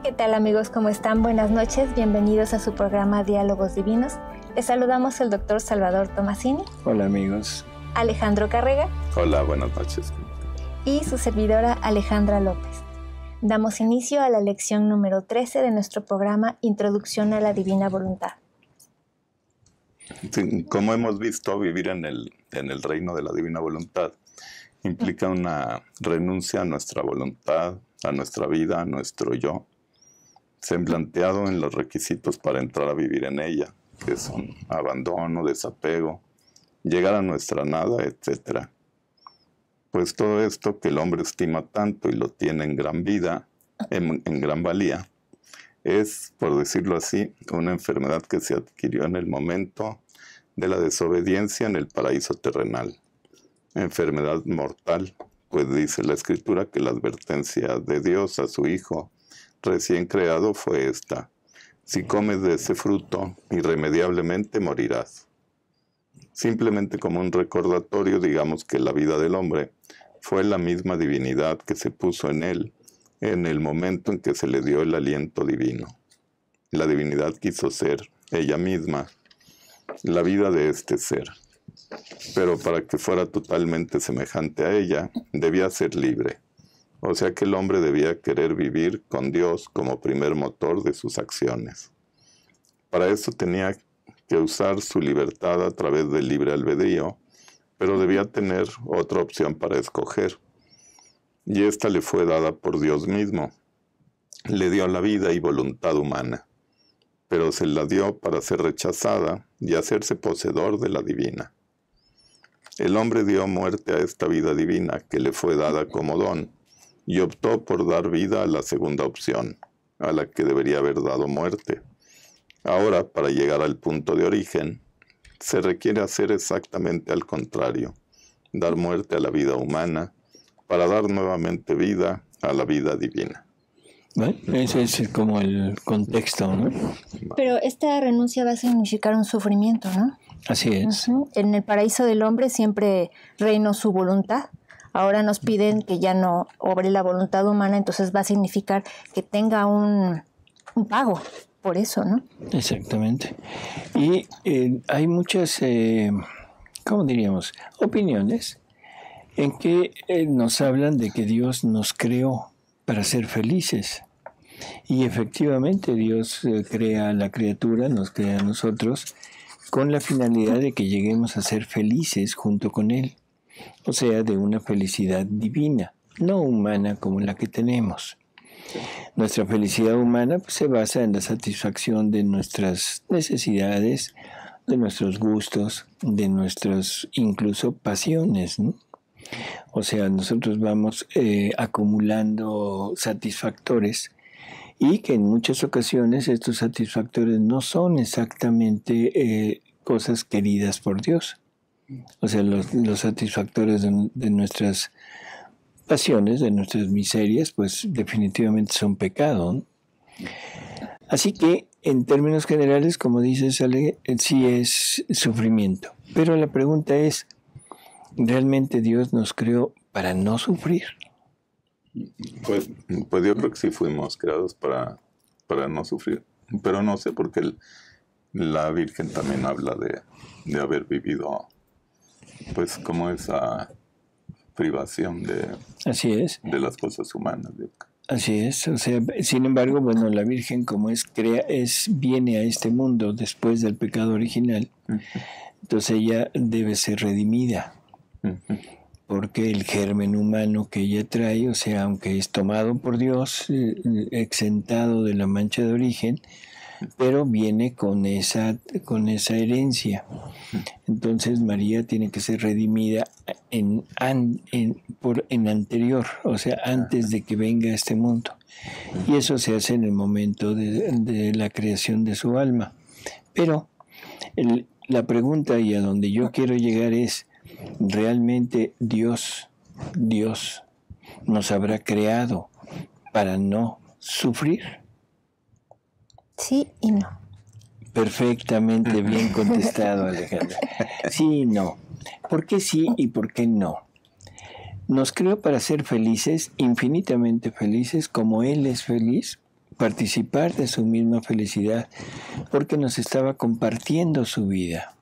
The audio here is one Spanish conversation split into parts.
¿Qué tal amigos? ¿Cómo están? Buenas noches, bienvenidos a su programa Diálogos Divinos. Les saludamos el doctor Salvador Tomasini. Hola amigos. Alejandro Carrega. Hola, buenas noches. Y su servidora Alejandra López. Damos inicio a la lección número 13 de nuestro programa Introducción a la Divina Voluntad. Sí, como hemos visto, vivir en el reino de la Divina Voluntad implica una renuncia a nuestra voluntad, a nuestra vida, a nuestro yo, planteado en los requisitos para entrar a vivir en ella, que son abandono, desapego, llegar a nuestra nada, etc. Pues todo esto que el hombre estima tanto y lo tiene en gran vida, en gran valía, es, por decirlo así, una enfermedad que se adquirió en el momento de la desobediencia en el paraíso terrenal. Enfermedad mortal, pues dice la Escritura que la advertencia de Dios a su Hijo recién creado fue esta: si comes de ese fruto, irremediablemente morirás. Simplemente como un recordatorio, digamos que la vida del hombre fue la misma divinidad que se puso en él en el momento en que se le dio el aliento divino. La divinidad quiso ser ella misma la vida de este ser, pero para que fuera totalmente semejante a ella, debía ser libre. O sea que el hombre debía querer vivir con Dios como primer motor de sus acciones. Para eso tenía que usar su libertad a través del libre albedrío, pero debía tener otra opción para escoger. Y esta le fue dada por Dios mismo. Le dio la vida y voluntad humana, pero se la dio para ser rechazada y hacerse poseedor de la divina. El hombre dio muerte a esta vida divina que le fue dada como don y optó por dar vida a la segunda opción, a la que debería haber dado muerte. Ahora, para llegar al punto de origen, se requiere hacer exactamente al contrario, dar muerte a la vida humana para dar nuevamente vida a la vida divina. Bueno, ese es como el contexto, ¿no? Pero esta renuncia va a significar un sufrimiento, ¿no? Así es. En el paraíso del hombre siempre reinó su voluntad. Ahora nos piden que ya no obre la voluntad humana, entonces va a significar que tenga un pago por eso, ¿no? Exactamente. Y hay muchas, ¿cómo diríamos?, opiniones en que nos hablan de que Dios nos creó para ser felices. Y efectivamente Dios crea a la criatura, nos crea a nosotros, con la finalidad de que lleguemos a ser felices junto con Él. O sea, de una felicidad divina, no humana como la que tenemos. Nuestra felicidad humana pues, se basa en la satisfacción de nuestras necesidades, de nuestros gustos, de nuestras incluso pasiones, ¿no? O sea, nosotros vamos acumulando satisfactores y que en muchas ocasiones estos satisfactores no son exactamente cosas queridas por Dios. O sea, los satisfactores de nuestras pasiones, de nuestras miserias, pues definitivamente son pecado, ¿no? Así que, en términos generales, como dices, Ale, sí es sufrimiento. Pero la pregunta es, ¿realmente Dios nos creó para no sufrir? Pues yo creo que sí fuimos creados para no sufrir. Pero no sé, porque la Virgen también habla de haber vivido, pues, como esa privación Así es. de las cosas humanas. Así es. O sea, sin embargo, bueno, la Virgen como viene a este mundo después del pecado original, entonces ella debe ser redimida. Porque el germen humano que ella trae, o sea, aunque es tomado por Dios, exentado de la mancha de origen, pero viene con esa herencia. Entonces María tiene que ser redimida en anterior, o sea, antes de que venga a este mundo. Y eso se hace en el momento de la creación de su alma. Pero la pregunta y a donde yo quiero llegar es, ¿realmente Dios nos habrá creado para no sufrir? Sí y no. Perfectamente bien contestado, Alejandra. Sí y no. ¿Por qué sí y por qué no? Nos creó para ser felices, infinitamente felices, como Él es feliz, participar de su misma felicidad, porque nos estaba compartiendo su vida.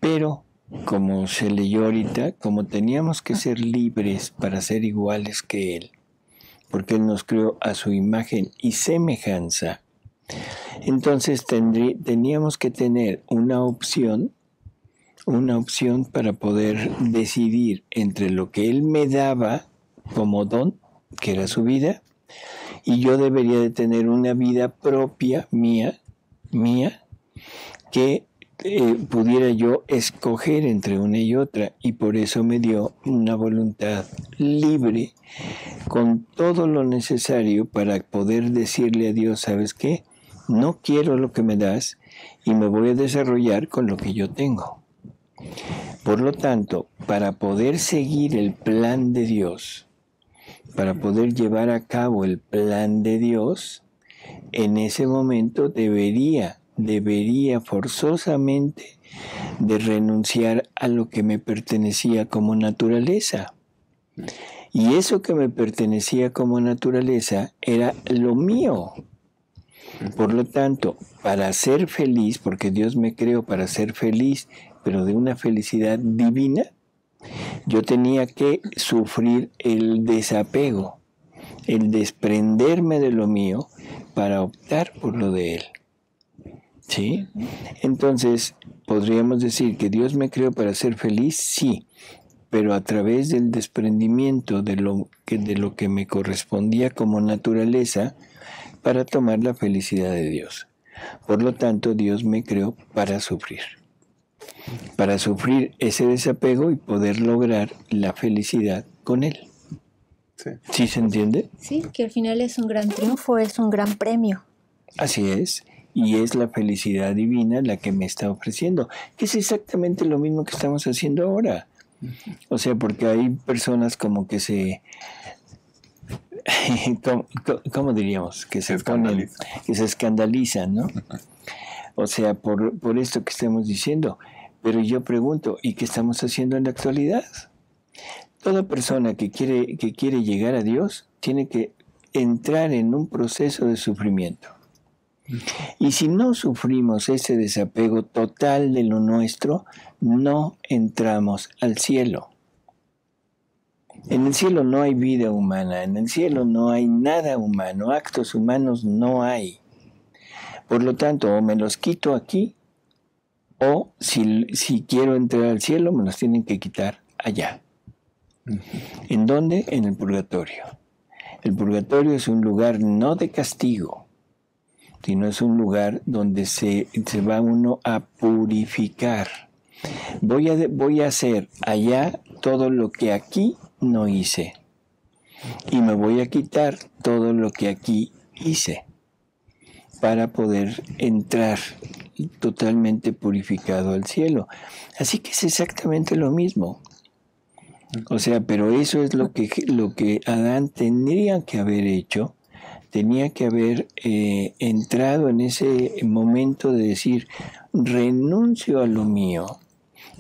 Pero, como se leyó ahorita, como teníamos que ser libres para ser iguales que Él, porque Él nos creó a su imagen y semejanza, entonces teníamos que tener una opción para poder decidir entre lo que Él me daba como don, que era su vida, y yo debería de tener una vida propia, mía, que pudiera yo escoger entre una y otra, y por eso me dio una voluntad libre con todo lo necesario para poder decirle a Dios, ¿sabes qué? No quiero lo que me das y me voy a desarrollar con lo que yo tengo. Por lo tanto, para poder seguir el plan de Dios, para poder llevar a cabo el plan de Dios, en ese momento debería forzosamente de renunciar a lo que me pertenecía como naturaleza. Y eso que me pertenecía como naturaleza era lo mío. Por lo tanto, para ser feliz, porque Dios me creó para ser feliz, pero de una felicidad divina, yo tenía que sufrir el desapego, el desprenderme de lo mío para optar por lo de Él. ¿Sí? Entonces, ¿podríamos decir que Dios me creó para ser feliz? Sí, pero a través del desprendimiento de lo que me correspondía como naturaleza para tomar la felicidad de Dios. Por lo tanto, Dios me creó para sufrir ese desapego y poder lograr la felicidad con Él. Sí. ¿Sí se entiende? Sí, que al final es un gran triunfo, es un gran premio. Así es, y es la felicidad divina la que me está ofreciendo, que es exactamente lo mismo que estamos haciendo ahora. O sea, porque hay personas como que ¿cómo diríamos? Que se escandalizan, ¿no? O sea, por esto que estamos diciendo. Pero yo pregunto, ¿y qué estamos haciendo en la actualidad? Toda persona que quiere llegar a Dios tiene que entrar en un proceso de sufrimiento. Y si no sufrimos ese desapego total de lo nuestro, no entramos al cielo. En el cielo no hay vida humana, en el cielo no hay nada humano, actos humanos no hay. Por lo tanto, o me los quito aquí, o si quiero entrar al cielo, me los tienen que quitar allá. ¿En dónde? En el purgatorio. El purgatorio es un lugar no de castigo, sino es un lugar donde se va uno a purificar. Voy a hacer allá todo lo que aquí no hice. Y me voy a quitar todo lo que aquí hice para poder entrar totalmente purificado al cielo. Así que es exactamente lo mismo. O sea, pero eso es lo que Adán tendría que haber hecho. Tenía que haber entrado en ese momento de decir, renuncio a lo mío,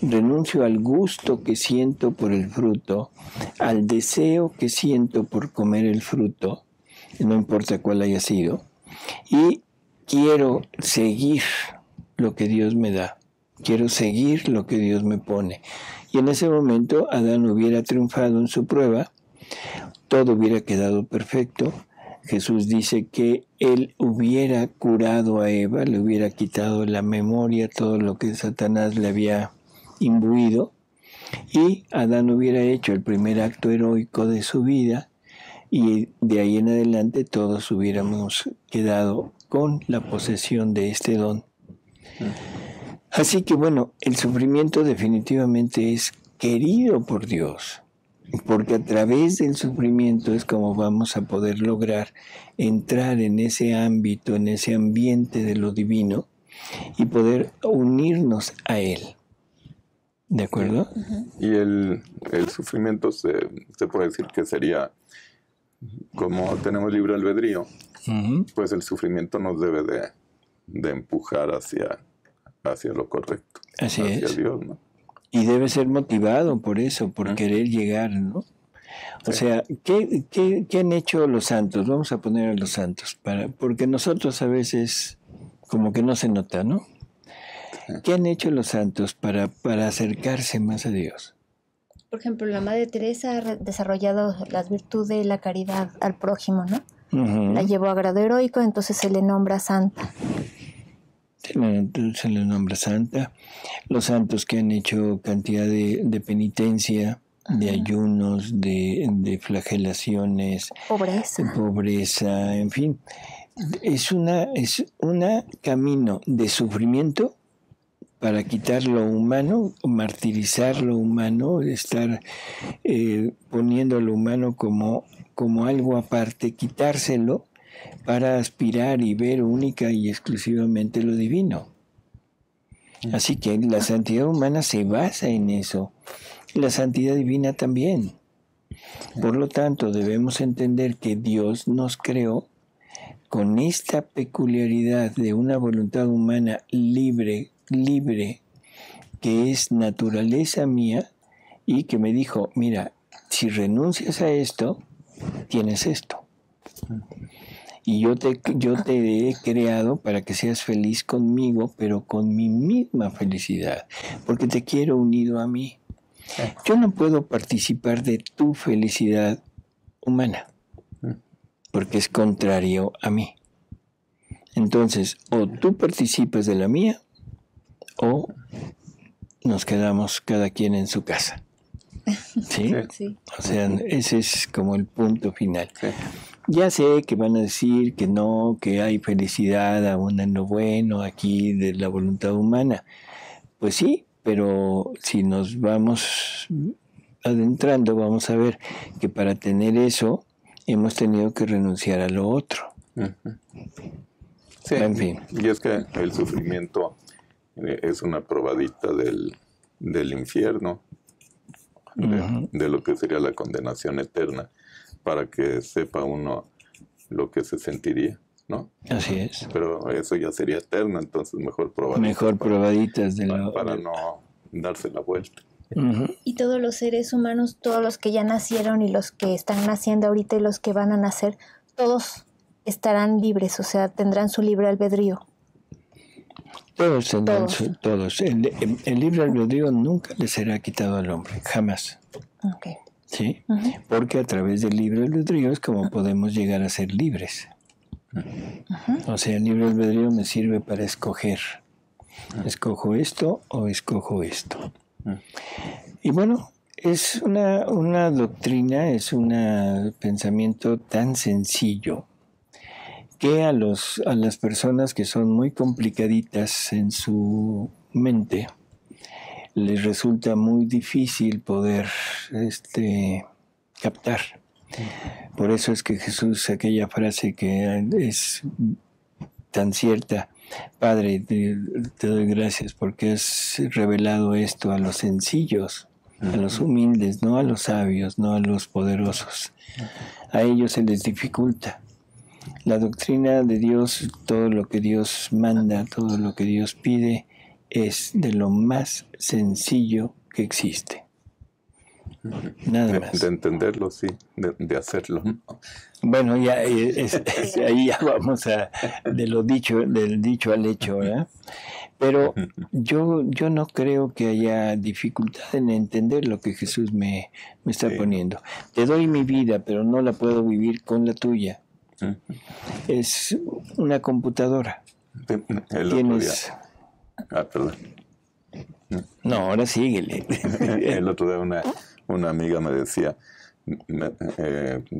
renuncio al gusto que siento por el fruto, al deseo que siento por comer el fruto, no importa cuál haya sido, y quiero seguir lo que Dios me da, quiero seguir lo que Dios me pone. Y en ese momento Adán hubiera triunfado en su prueba, todo hubiera quedado perfecto. Jesús dice que Él hubiera curado a Eva, le hubiera quitado la memoria, todo lo que Satanás le había imbuido, y Adán hubiera hecho el primer acto heroico de su vida, y de ahí en adelante todos hubiéramos quedado con la posesión de este don. Así que bueno, el sufrimiento definitivamente es querido por Dios, porque a través del sufrimiento es como vamos a poder lograr entrar en ese ámbito, en ese ambiente de lo divino y poder unirnos a Él. ¿De acuerdo? Y el sufrimiento se puede decir que sería, como tenemos libre albedrío, pues el sufrimiento nos debe de empujar hacia lo correcto, hacia Dios, ¿no? Y debe ser motivado por eso, por querer llegar, ¿no? O sea, ¿qué han hecho los santos? Vamos a poner a los santos, porque nosotros a veces como que no se nota, ¿no? ¿Qué han hecho los santos para acercarse más a Dios? Por ejemplo, la Madre Teresa ha desarrollado las virtudes de la caridad al prójimo, ¿no? Uh-huh. La llevó a grado heroico, entonces se le nombra santa. Se le nombra santa. Los santos que han hecho cantidad de penitencia, de ayunos, de flagelaciones, pobreza, en fin. Es una camino de sufrimiento para quitar lo humano, martirizar lo humano, estar poniendo lo humano como algo aparte, quitárselo para aspirar y ver única y exclusivamente lo divino. Así que la santidad humana se basa en eso, la santidad divina también. Por lo tanto, debemos entender que Dios nos creó con esta peculiaridad de una voluntad humana libre, que es naturaleza mía, y que me dijo, mira, si renuncias a esto, tienes esto. Y yo te he creado para que seas feliz conmigo, pero con mi misma felicidad, porque te quiero unido a mí. Yo no puedo participar de tu felicidad humana, porque es contrario a mí. Entonces, o tú participas de la mía, o nos quedamos cada quien en su casa. ¿Sí? Sí. O sea, ese es como el punto final. Sí. Ya sé que van a decir que no, que hay felicidad aún en lo bueno aquí de la voluntad humana. Pues sí, pero si nos vamos adentrando, vamos a ver que para tener eso hemos tenido que renunciar a lo otro. Uh-huh. Sí, en fin. Y es que el sufrimiento es una probadita del infierno, de lo que sería la condenación eterna, para que sepa uno lo que se sentiría, ¿no? Así es. Pero eso ya sería eterno, entonces mejor probaditas para no darse la vuelta. Uh-huh. Y todos los seres humanos, todos los que ya nacieron y los que están naciendo ahorita y los que van a nacer, todos estarán libres, o sea, tendrán su libre albedrío. Todos tendrán todos. El libre albedrío nunca le será quitado al hombre, jamás. Okay. ¿Sí? Uh-huh. Porque a través del libre albedrío es como podemos llegar a ser libres. Uh-huh. O sea, el libre albedrío me sirve para escoger. ¿Escojo esto o escojo esto? Y bueno, es una doctrina, es un pensamiento tan sencillo que a las personas que son muy complicaditas en su mente les resulta muy difícil poder captar. Por eso es que Jesús, aquella frase que es tan cierta, Padre, te doy gracias porque has revelado esto a los sencillos, a los humildes, no a los sabios, no a los poderosos. A ellos se les dificulta. La doctrina de Dios, todo lo que Dios manda, todo lo que Dios pide, es de lo más sencillo que existe. Nada más. De entenderlo, sí, de hacerlo. Bueno, ya ahí ya vamos del dicho al hecho, ¿verdad? Pero yo no creo que haya dificultad en entender lo que Jesús me está poniendo. Te doy mi vida, pero no la puedo vivir con la tuya. Es una computadora. Tienes... perdón. No, ahora síguele. El otro día una amiga me decía,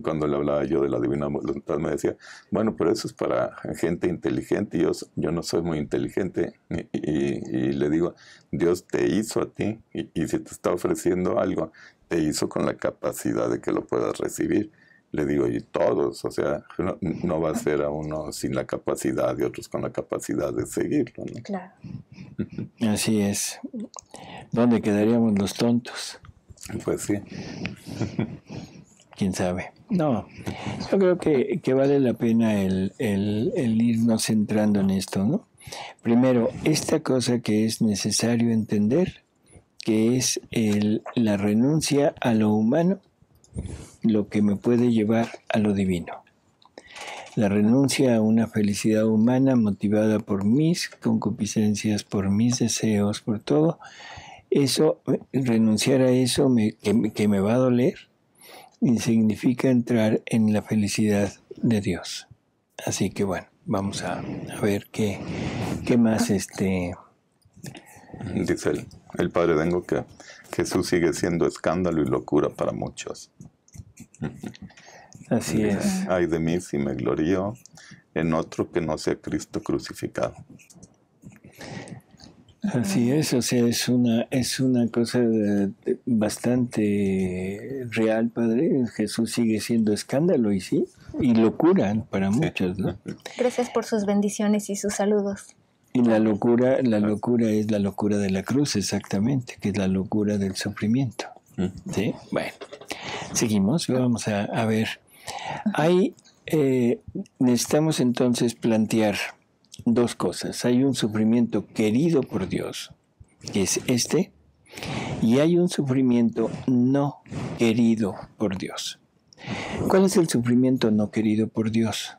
cuando le hablaba yo de la divina voluntad, me decía, bueno, pero eso es para gente inteligente, y yo no soy muy inteligente, y le digo, Dios te hizo a ti, y si te está ofreciendo algo, te hizo con la capacidad de que lo puedas recibir. Le digo, y todos, o sea, no va a ser a uno sin la capacidad y otros con la capacidad de seguirlo, ¿no? Claro. Así es. ¿Dónde quedaríamos los tontos? Pues sí. ¿Quién sabe? No, yo creo que vale la pena el irnos centrando en esto, ¿no? Primero, esta cosa que es necesario entender, que es la renuncia a lo humano lo que me puede llevar a lo divino. La renuncia a una felicidad humana motivada por mis concupiscencias, por mis deseos, por todo, eso, renunciar a eso que me va a doler, significa entrar en la felicidad de Dios. Así que bueno, vamos a ver qué más Dice el padre Dengo que Jesús sigue siendo escándalo y locura para muchos. Así es. Ay de mí si me glorío en otro que no sea Cristo crucificado. Así es, o sea, es una cosa bastante real, padre. Jesús sigue siendo escándalo y sí, y locura para muchos, ¿no? Gracias por sus bendiciones y sus saludos. Y la locura es la locura de la cruz, exactamente, que es la locura del sufrimiento. ¿Sí? Bueno, seguimos, vamos a ver. Necesitamos entonces plantear dos cosas. Hay un sufrimiento querido por Dios, que es y hay un sufrimiento no querido por Dios. ¿Cuál es el sufrimiento no querido por Dios?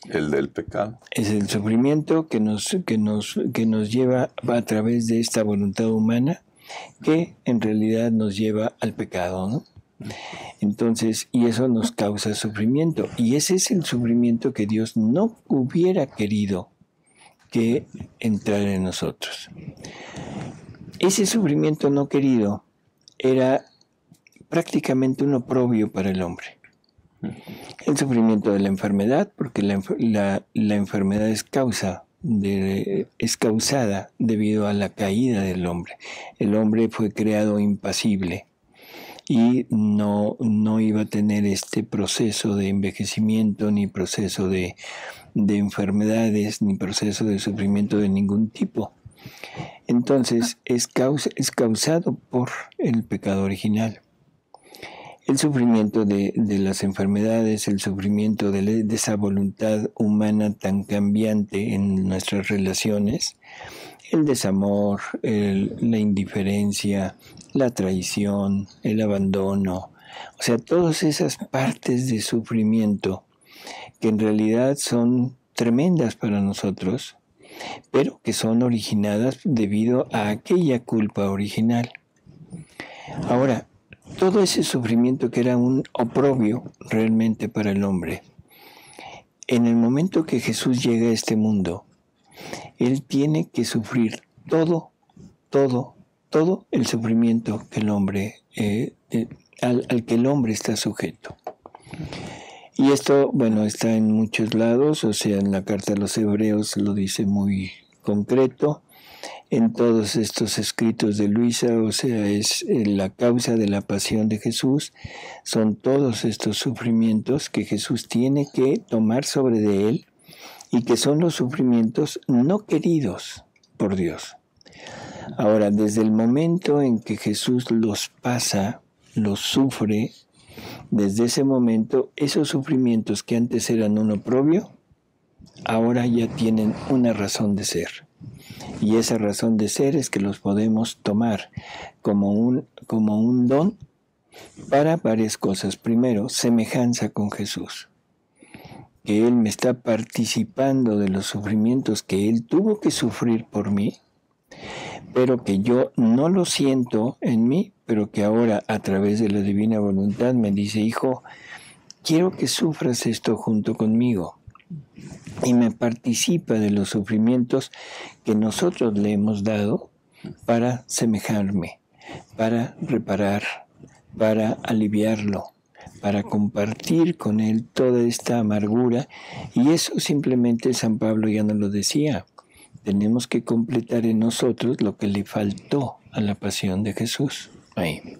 El del pecado. Es el sufrimiento que nos lleva a través de esta voluntad humana, que en realidad nos lleva al pecado, ¿no? Entonces, y eso nos causa sufrimiento. Y ese es el sufrimiento que Dios no hubiera querido que entrara en nosotros. Ese sufrimiento no querido era prácticamente un oprobio para el hombre. El sufrimiento de la enfermedad, porque la enfermedad es causada debido a la caída del hombre. El hombre fue creado impasible y no iba a tener este proceso de envejecimiento, ni proceso de enfermedades, ni proceso de sufrimiento de ningún tipo. Entonces es causado por el pecado original. El sufrimiento de las enfermedades, el sufrimiento de esa voluntad humana tan cambiante en nuestras relaciones, el desamor, la indiferencia, la traición, el abandono, o sea, todas esas partes de sufrimiento que en realidad son tremendas para nosotros, pero que son originadas debido a aquella culpa original. Ahora, todo ese sufrimiento que era un oprobio realmente para el hombre, en el momento que Jesús llega a este mundo, Él tiene que sufrir todo el sufrimiento que el hombre, al que el hombre está sujeto. Y esto, bueno, está en muchos lados, o sea, en la carta a los Hebreos lo dice muy concreto, en todos estos escritos de Luisa, o sea, es la causa de la pasión de Jesús, son todos estos sufrimientos que Jesús tiene que tomar sobre de él y que son los sufrimientos no queridos por Dios. Ahora, desde el momento en que Jesús los pasa, los sufre, desde ese momento, esos sufrimientos que antes eran un oprobio, ahora ya tienen una razón de ser. Y esa razón de ser es que los podemos tomar como un don para varias cosas. Primero, semejanza con Jesús. Que Él me está participando de los sufrimientos que Él tuvo que sufrir por mí, pero que yo no lo siento en mí, pero que ahora a través de la divina voluntad me dice, hijo, quiero que sufras esto junto conmigo. Y me participa de los sufrimientos que nosotros le hemos dado para semejarme, para reparar, para aliviarlo, para compartir con él toda esta amargura. Y eso simplemente San Pablo ya nos lo decía. Tenemos que completar en nosotros lo que le faltó a la pasión de Jesús. Ahí.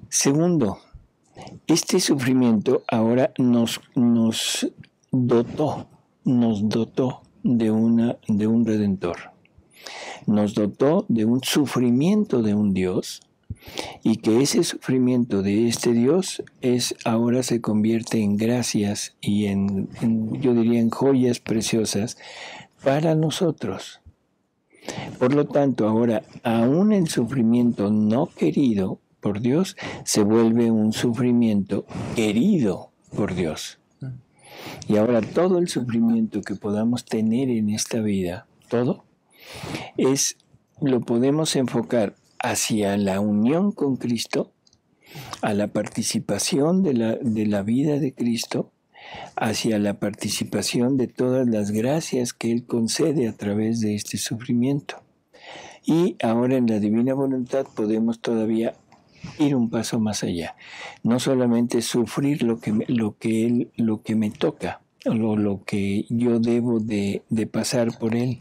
Segundo, este sufrimiento ahora nos dotó de un Redentor. Nos dotó de un sufrimiento de un Dios, y que ese sufrimiento de este Dios ahora se convierte en gracias y yo diría en joyas preciosas para nosotros. Por lo tanto, ahora, aún el sufrimiento no querido por Dios, se vuelve un sufrimiento querido por Dios. Y ahora todo el sufrimiento que podamos tener en esta vida, todo, lo podemos enfocar hacia la unión con Cristo, a la participación de la vida de Cristo, hacia la participación de todas las gracias que Él concede a través de este sufrimiento. Y ahora en la divina voluntad podemos todavía ir un paso más allá. No solamente sufrir lo que me toca, o lo que yo debo de pasar por Él,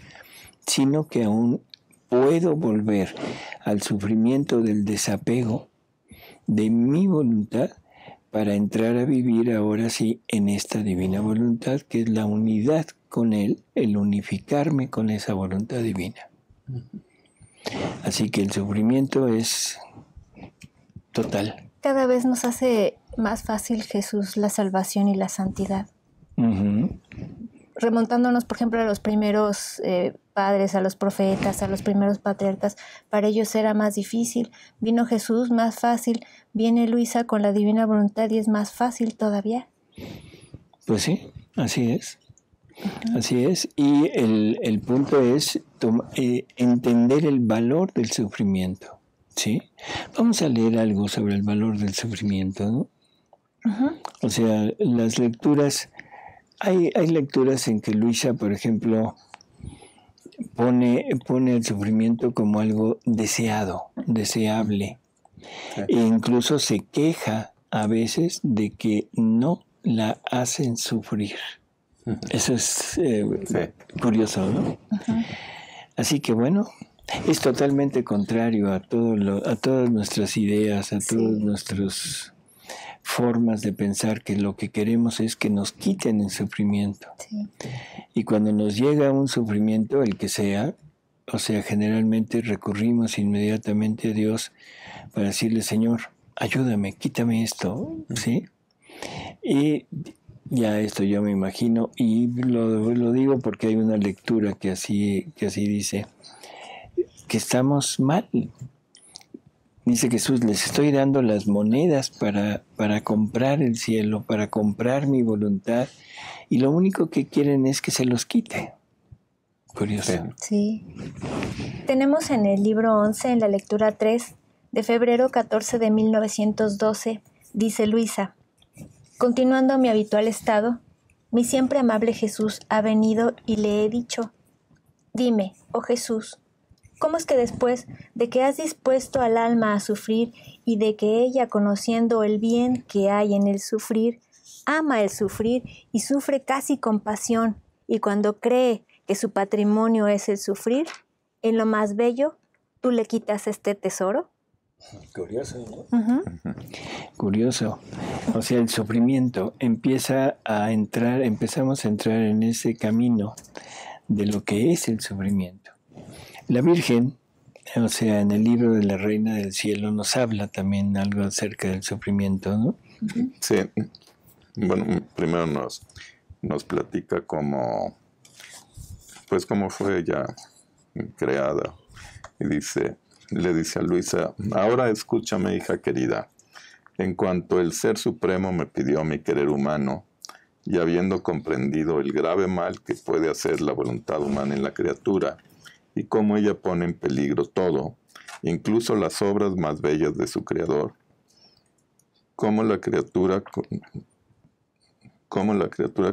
sino que aún puedo volver al sufrimiento del desapego de mi voluntad para entrar a vivir ahora sí en esta divina voluntad, que es la unidad con Él, el unificarme con esa voluntad divina. Así que el sufrimiento es total. Cada vez nos hace más fácil, Jesús, la salvación y la santidad. Remontándonos, por ejemplo, a los primeros padres, a los profetas, a los primeros patriarcas, para ellos era más difícil. Vino Jesús, más fácil. Viene Luisa con la divina voluntad y es más fácil todavía. Pues sí, así es. Así es. Y el punto es entender el valor del sufrimiento. ¿Sí? Vamos a leer algo sobre el valor del sufrimiento, ¿no? O sea, las lecturas... Hay lecturas en que Luisa, por ejemplo, pone el sufrimiento como algo deseado, deseable. E incluso se queja a veces de que no la hacen sufrir. Eso es curioso, ¿no? Así que bueno, es totalmente contrario a todas nuestras ideas, a todas nuestras formas de pensar, que lo que queremos es que nos quiten el sufrimiento. Sí. Y cuando nos llega un sufrimiento, el que sea, o sea, generalmente recurrimos inmediatamente a Dios para decirle: Señor, ayúdame, quítame esto, ¿sí? Y ya esto yo me imagino, y lo digo porque hay una lectura que así dice, que estamos mal. Dice Jesús: les estoy dando las monedas para comprar el cielo, para comprar mi voluntad, y lo único que quieren es que se los quite. Curioso. Sí. Tenemos en el libro 11, en la lectura 3, de febrero 14 de 1912, dice Luisa: continuando mi habitual estado, mi siempre amable Jesús ha venido y le he dicho: dime, oh Jesús, ¿cómo es que después de que has dispuesto al alma a sufrir y de que ella, conociendo el bien que hay en el sufrir, ama el sufrir y sufre casi con pasión, y cuando cree que su patrimonio es el sufrir, en lo más bello, tú le quitas este tesoro? Curioso, ¿no? Curioso. O sea, el sufrimiento empezamos a entrar en ese camino de lo que es el sufrimiento. La Virgen, o sea, en el libro de la Reina del Cielo, nos habla también algo acerca del sufrimiento, ¿no? Sí. Bueno, primero nos platica cómo fue ella creada. Y le dice a Luisa: ahora escúchame, hija querida. En cuanto el Ser Supremo me pidió mi querer humano, y habiendo comprendido el grave mal que puede hacer la voluntad humana en la criatura, y cómo ella pone en peligro todo, incluso las obras más bellas de su Creador, cómo la criatura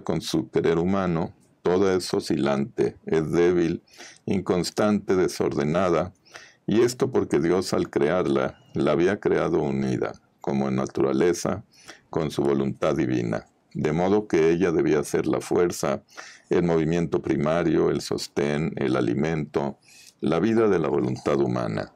con su querer humano, toda es oscilante, es débil, inconstante, desordenada, y esto porque Dios al crearla, la había creado unida, como en naturaleza, con su voluntad divina, de modo que ella debía ser la fuerza, el movimiento primario, el sostén, el alimento, la vida de la voluntad humana.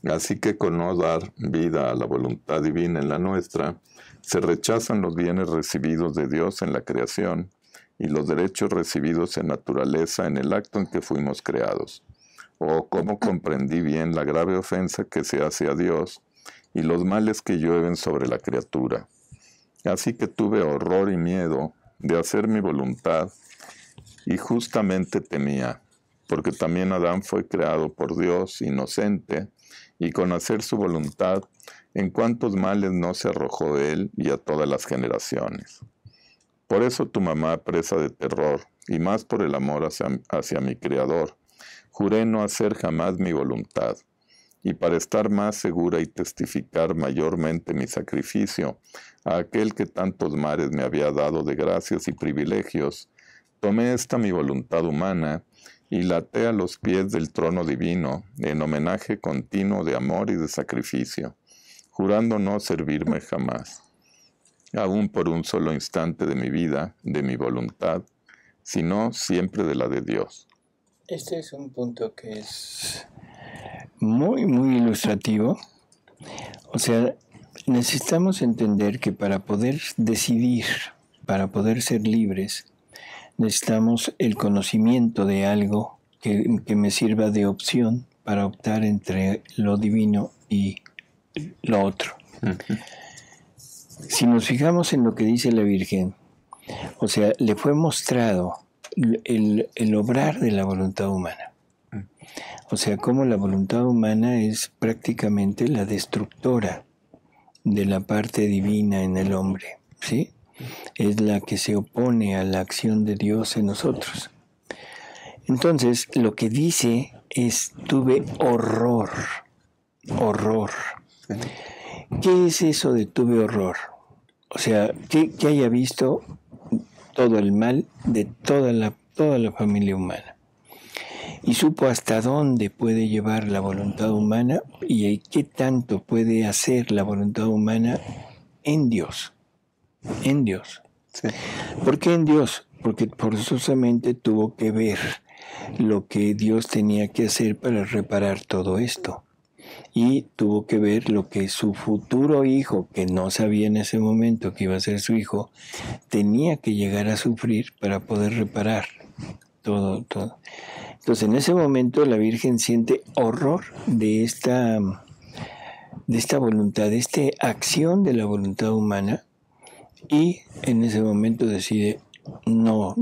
Así que con no dar vida a la voluntad divina en la nuestra, se rechazan los bienes recibidos de Dios en la creación y los derechos recibidos en naturaleza en el acto en que fuimos creados. Oh, cómo comprendí bien la grave ofensa que se hace a Dios y los males que llueven sobre la criatura. Así que tuve horror y miedo de hacer mi voluntad, y justamente temía, porque también Adán fue creado por Dios inocente, y con hacer su voluntad, en cuantos males no se arrojó él y a todas las generaciones. Por eso tu mamá, presa de terror, y más por el amor hacia mi Creador, juré no hacer jamás mi voluntad, y para estar más segura y testificar mayormente mi sacrificio a aquel que tantos mares me había dado de gracias y privilegios, tomé esta mi voluntad humana y la até a los pies del trono divino en homenaje continuo de amor y de sacrificio, jurando no servirme jamás, aun por un solo instante de mi vida, de mi voluntad, sino siempre de la de Dios. Este es un punto que es muy, muy ilustrativo. O sea, necesitamos entender que para poder decidir, para poder ser libres, necesitamos el conocimiento de algo que me sirva de opción para optar entre lo divino y lo otro. Si nos fijamos en lo que dice la Virgen, o sea, le fue mostrado el obrar de la voluntad humana. O sea, cómo la voluntad humana es prácticamente la destructora de la parte divina en el hombre, ¿sí? Es la que se opone a la acción de Dios en nosotros. Entonces, lo que dice es, tuve horror. ¿Qué es eso de tuve horror? O sea, que haya visto todo el mal de toda la familia humana. Y supo hasta dónde puede llevar la voluntad humana y qué tanto puede hacer la voluntad humana en Dios. En Dios. Sí. ¿Por qué en Dios? Porque forzosamente tuvo que ver lo que Dios tenía que hacer para reparar todo esto. Y tuvo que ver lo que su futuro hijo, que no sabía en ese momento que iba a ser su hijo, tenía que llegar a sufrir para poder reparar todo. Entonces, en ese momento la Virgen siente horror de esta voluntad, de esta acción de la voluntad humana, y en ese momento decide no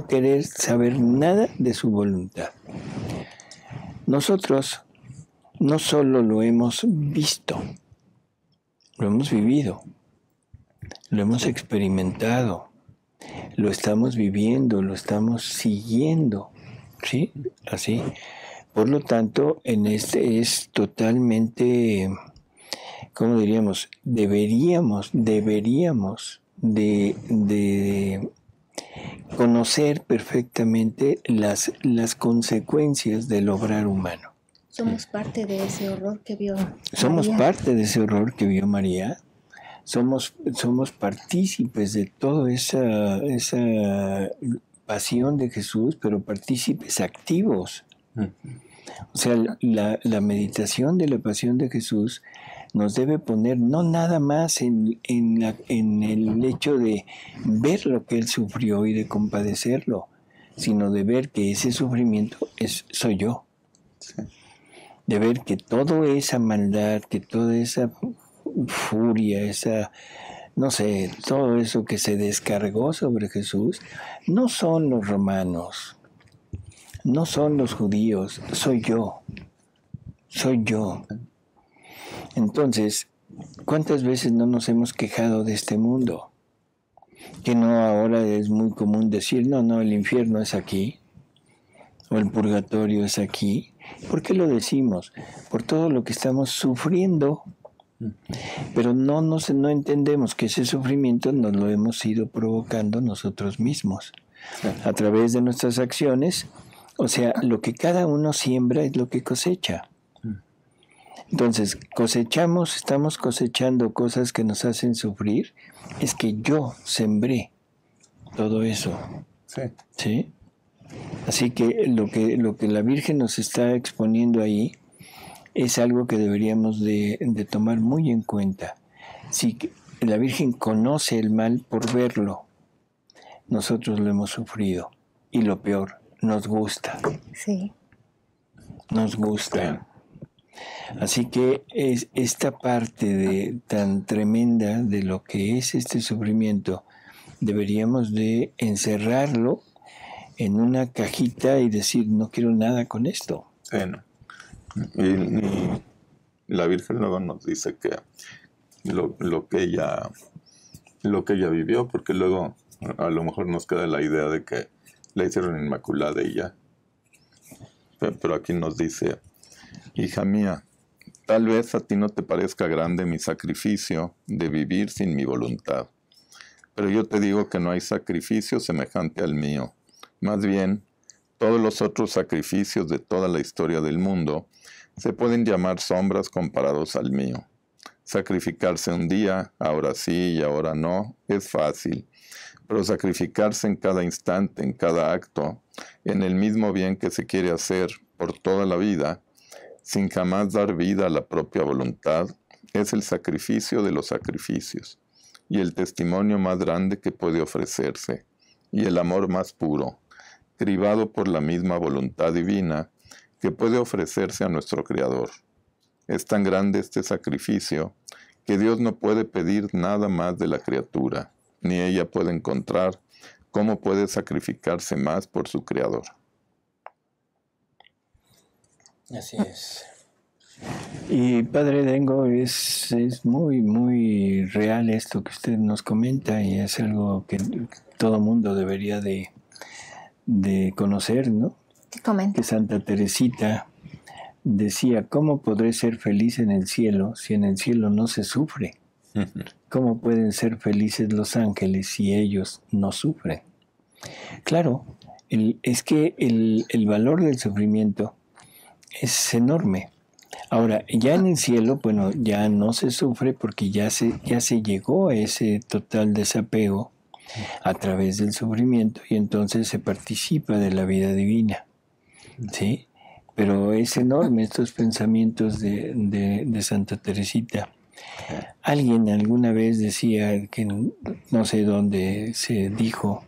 querer saber nada de su voluntad. Nosotros no solo lo hemos visto, lo hemos vivido, lo hemos experimentado, lo estamos viviendo, lo estamos siguiendo, ¿sí? Así. Por lo tanto, en este es totalmente, ¿cómo diríamos? Deberíamos de conocer perfectamente las consecuencias del obrar humano. Somos parte de ese horror que vio Somos María. parte de ese horror que vio María. Somos partícipes de toda esa pasión de Jesús, pero partícipes activos. O sea, la meditación de la pasión de Jesús nos debe poner no nada más en el hecho de ver lo que Él sufrió y de compadecerlo, sino de ver que ese sufrimiento soy yo. Sí. De ver que toda esa maldad, que toda esa furia, todo eso que se descargó sobre Jesús, no son los romanos, no son los judíos, soy yo. Entonces, ¿cuántas veces no nos hemos quejado de este mundo? Que no, ahora es muy común decir, no, el infierno es aquí, o el purgatorio es aquí. ¿Por qué lo decimos? Por todo lo que estamos sufriendo. Pero no entendemos que ese sufrimiento nos lo hemos ido provocando nosotros mismos, a través de nuestras acciones. O sea, lo que cada uno siembra es lo que cosecha. Entonces, estamos cosechando cosas que nos hacen sufrir, es que yo sembré todo eso. Sí. ¿Sí? Así que lo que la Virgen nos está exponiendo ahí es algo que deberíamos de tomar muy en cuenta. Si la Virgen conoce el mal por verlo, nosotros lo hemos sufrido. Y lo peor, nos gusta. Sí. Nos gusta. Así que es esta parte tan tremenda de lo que es este sufrimiento, deberíamos de encerrarlo en una cajita y decir, no quiero nada con esto. Sí, no. Y la Virgen luego nos dice que lo que ella vivió, porque luego a lo mejor nos queda la idea de que la hicieron inmaculada y ya. Pero aquí nos dice, hija mía, tal vez a ti no te parezca grande mi sacrificio de vivir sin mi voluntad, pero yo te digo que no hay sacrificio semejante al mío. Más bien, todos los otros sacrificios de toda la historia del mundo se pueden llamar sombras comparados al mío. Sacrificarse un día, ahora sí y ahora no, es fácil, pero sacrificarse en cada instante, en cada acto, en el mismo bien que se quiere hacer por toda la vida, sin jamás dar vida a la propia voluntad, es el sacrificio de los sacrificios, y el testimonio más grande que puede ofrecerse, y el amor más puro, cribado por la misma voluntad divina, que puede ofrecerse a nuestro Creador. Es tan grande este sacrificio, que Dios no puede pedir nada más de la criatura, ni ella puede encontrar cómo puede sacrificarse más por su Creador. Así es. Y Padre Dengo, es muy, muy real esto que usted nos comenta y es algo que todo mundo debería de conocer, ¿no? ¿Qué comenta? Que Santa Teresita decía, ¿cómo podré ser feliz en el cielo si en el cielo no se sufre? ¿Cómo pueden ser felices los ángeles si ellos no sufren? Claro, es que el valor del sufrimiento es enorme. Ahora, ya en el cielo, bueno, ya no se sufre porque ya se llegó a ese total desapego a través del sufrimiento y entonces se participa de la vida divina, ¿sí? Pero es enorme estos pensamientos de Santa Teresita. Alguien alguna vez decía, que no sé dónde se dijo,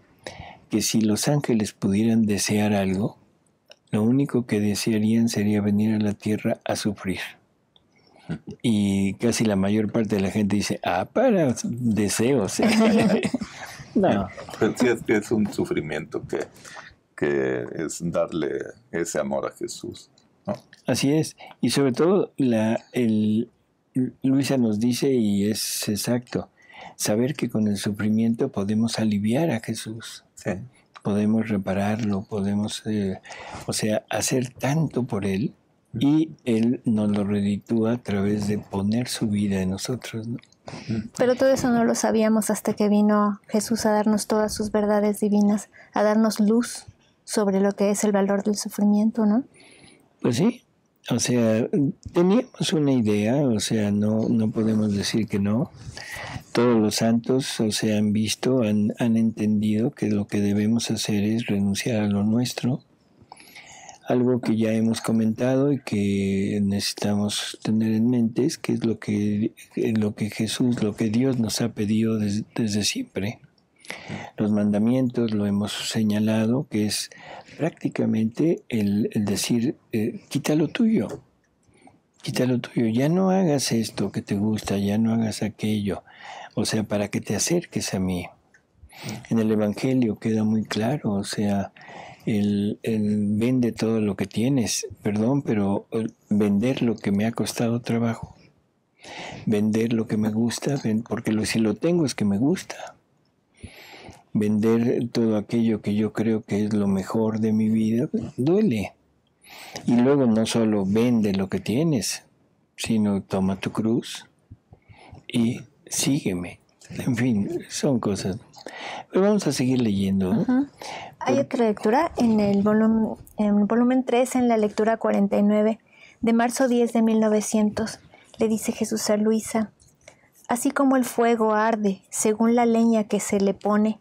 que si los ángeles pudieran desear algo, lo único que desearían sería venir a la tierra a sufrir. Y casi la mayor parte de la gente dice, para deseos. No. Pero sí, es que es un sufrimiento que es darle ese amor a Jesús, ¿no? Así es. Y sobre todo, Luisa nos dice, y es exacto, saber que con el sufrimiento podemos aliviar a Jesús. Sí. Podemos repararlo, podemos, hacer tanto por Él, y Él nos lo reditúa a través de poner su vida en nosotros, ¿no? Pero todo eso no lo sabíamos hasta que vino Jesús a darnos todas sus verdades divinas, a darnos luz sobre lo que es el valor del sufrimiento, ¿no? Pues sí, teníamos una idea, no podemos decir que no. Todos los santos, han visto, han entendido que lo que debemos hacer es renunciar a lo nuestro, algo que ya hemos comentado y que necesitamos tener en mente es que es lo que Jesús, lo que Dios nos ha pedido desde siempre. Los mandamientos lo hemos señalado, que es prácticamente el decir, quita lo tuyo, ya no hagas esto que te gusta, ya no hagas aquello, para que te acerques a mí. En el Evangelio queda muy claro, el vende todo lo que tienes, pero vender lo que me ha costado trabajo, vender lo que me gusta, porque si lo tengo es que me gusta, vender todo aquello que yo creo que es lo mejor de mi vida, duele. Y luego no solo vende lo que tienes, sino toma tu cruz y sígueme. En fin, son cosas. Pero vamos a seguir leyendo, ¿no? Uh-huh. Hay otra lectura en el volumen 3, en la lectura 49, de marzo 10 de 1900. Le dice Jesús a Luisa: así como el fuego arde según la leña que se le pone,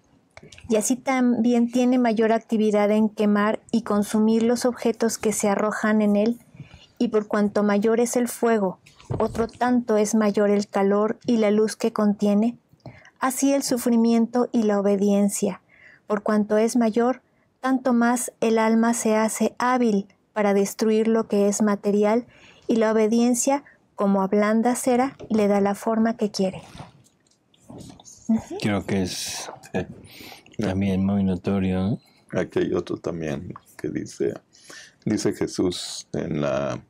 y así también tiene mayor actividad en quemar y consumir los objetos que se arrojan en él, y por cuanto mayor es el fuego, otro tanto es mayor el calor y la luz que contiene. Así el sufrimiento y la obediencia, por cuanto es mayor, tanto más el alma se hace hábil para destruir lo que es material, y la obediencia, como a blanda cera, le da la forma que quiere. Creo que es también muy notorio, ¿no? Aquí hay otro también que dice Jesús en la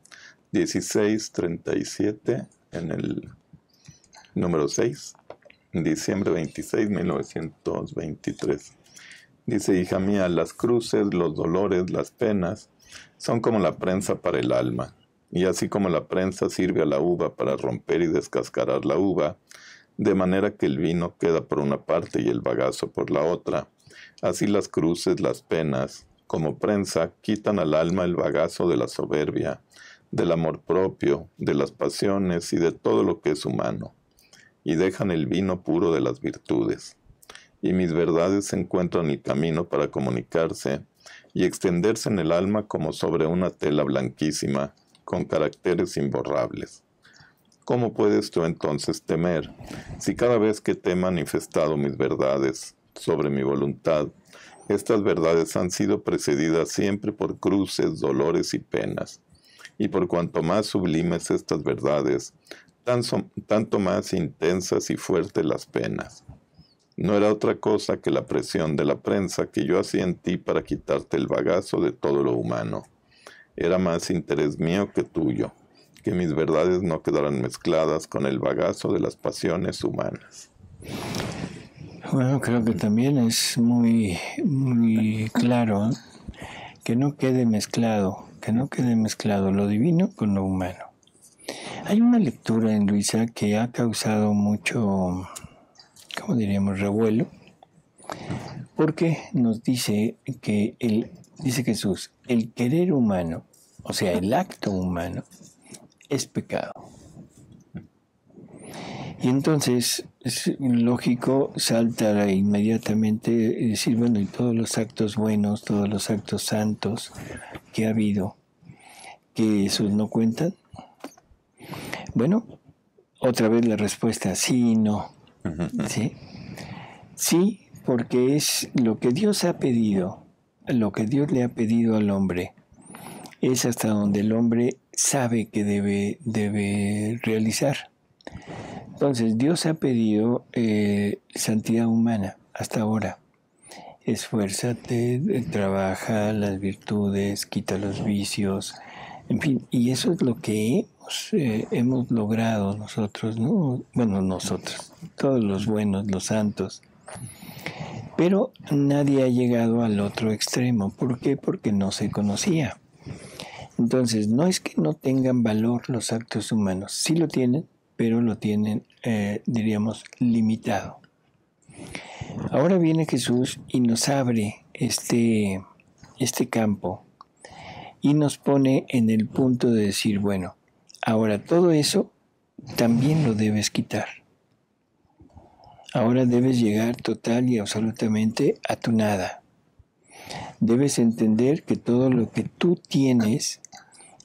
16:37, en el número 6, diciembre 26, 1923. Dice: hija mía, las cruces, los dolores, las penas son como la prensa para el alma. Y así como la prensa sirve a la uva para romper y descascarar la uva, de manera que el vino queda por una parte y el bagazo por la otra, así las cruces, las penas, como prensa, quitan al alma el bagazo de la soberbia, del amor propio, de las pasiones y de todo lo que es humano, y dejan el vino puro de las virtudes. Y mis verdades se encuentran el camino para comunicarse y extenderse en el alma como sobre una tela blanquísima, con caracteres imborrables. ¿Cómo puedes tú entonces temer, si cada vez que te he manifestado mis verdades sobre mi voluntad, estas verdades han sido precedidas siempre por cruces, dolores y penas? Y por cuanto más sublimes estas verdades, tanto más intensas y fuertes las penas. No era otra cosa que la presión de la prensa que yo hacía en ti para quitarte el bagazo de todo lo humano. Era más interés mío que tuyo, que mis verdades no quedaran mezcladas con el bagazo de las pasiones humanas. Bueno, creo que también es muy, muy claro que no quede mezclado lo divino con lo humano. Hay una lectura en Luisa que ha causado mucho, ¿cómo diríamos?, revuelo, porque nos dice que dice Jesús, el querer humano, o sea, el acto humano, es pecado. Y entonces, es lógico, salta inmediatamente decir, bueno, y todos los actos buenos, todos los actos santos que ha habido, que esos no cuentan. Bueno, otra vez la respuesta, sí y no. ¿Sí? Sí, porque es lo que Dios ha pedido, lo que Dios le ha pedido al hombre, es hasta donde el hombre sabe que debe realizar. Entonces, Dios ha pedido santidad humana hasta ahora. Esfuérzate, trabaja las virtudes, quita los vicios, en fin, y eso es lo que hemos logrado nosotros, ¿no? Bueno, nosotros, todos los buenos, los santos. Pero nadie ha llegado al otro extremo. ¿Por qué? Porque no se conocía. Entonces, no es que no tengan valor los actos humanos, sí lo tienen, pero lo tienen, diríamos, limitado. Ahora viene Jesús y nos abre este campo y nos pone en el punto de decir, bueno, ahora todo eso también lo debes quitar. Ahora debes llegar total y absolutamente a tu nada. Debes entender que todo lo que tú tienes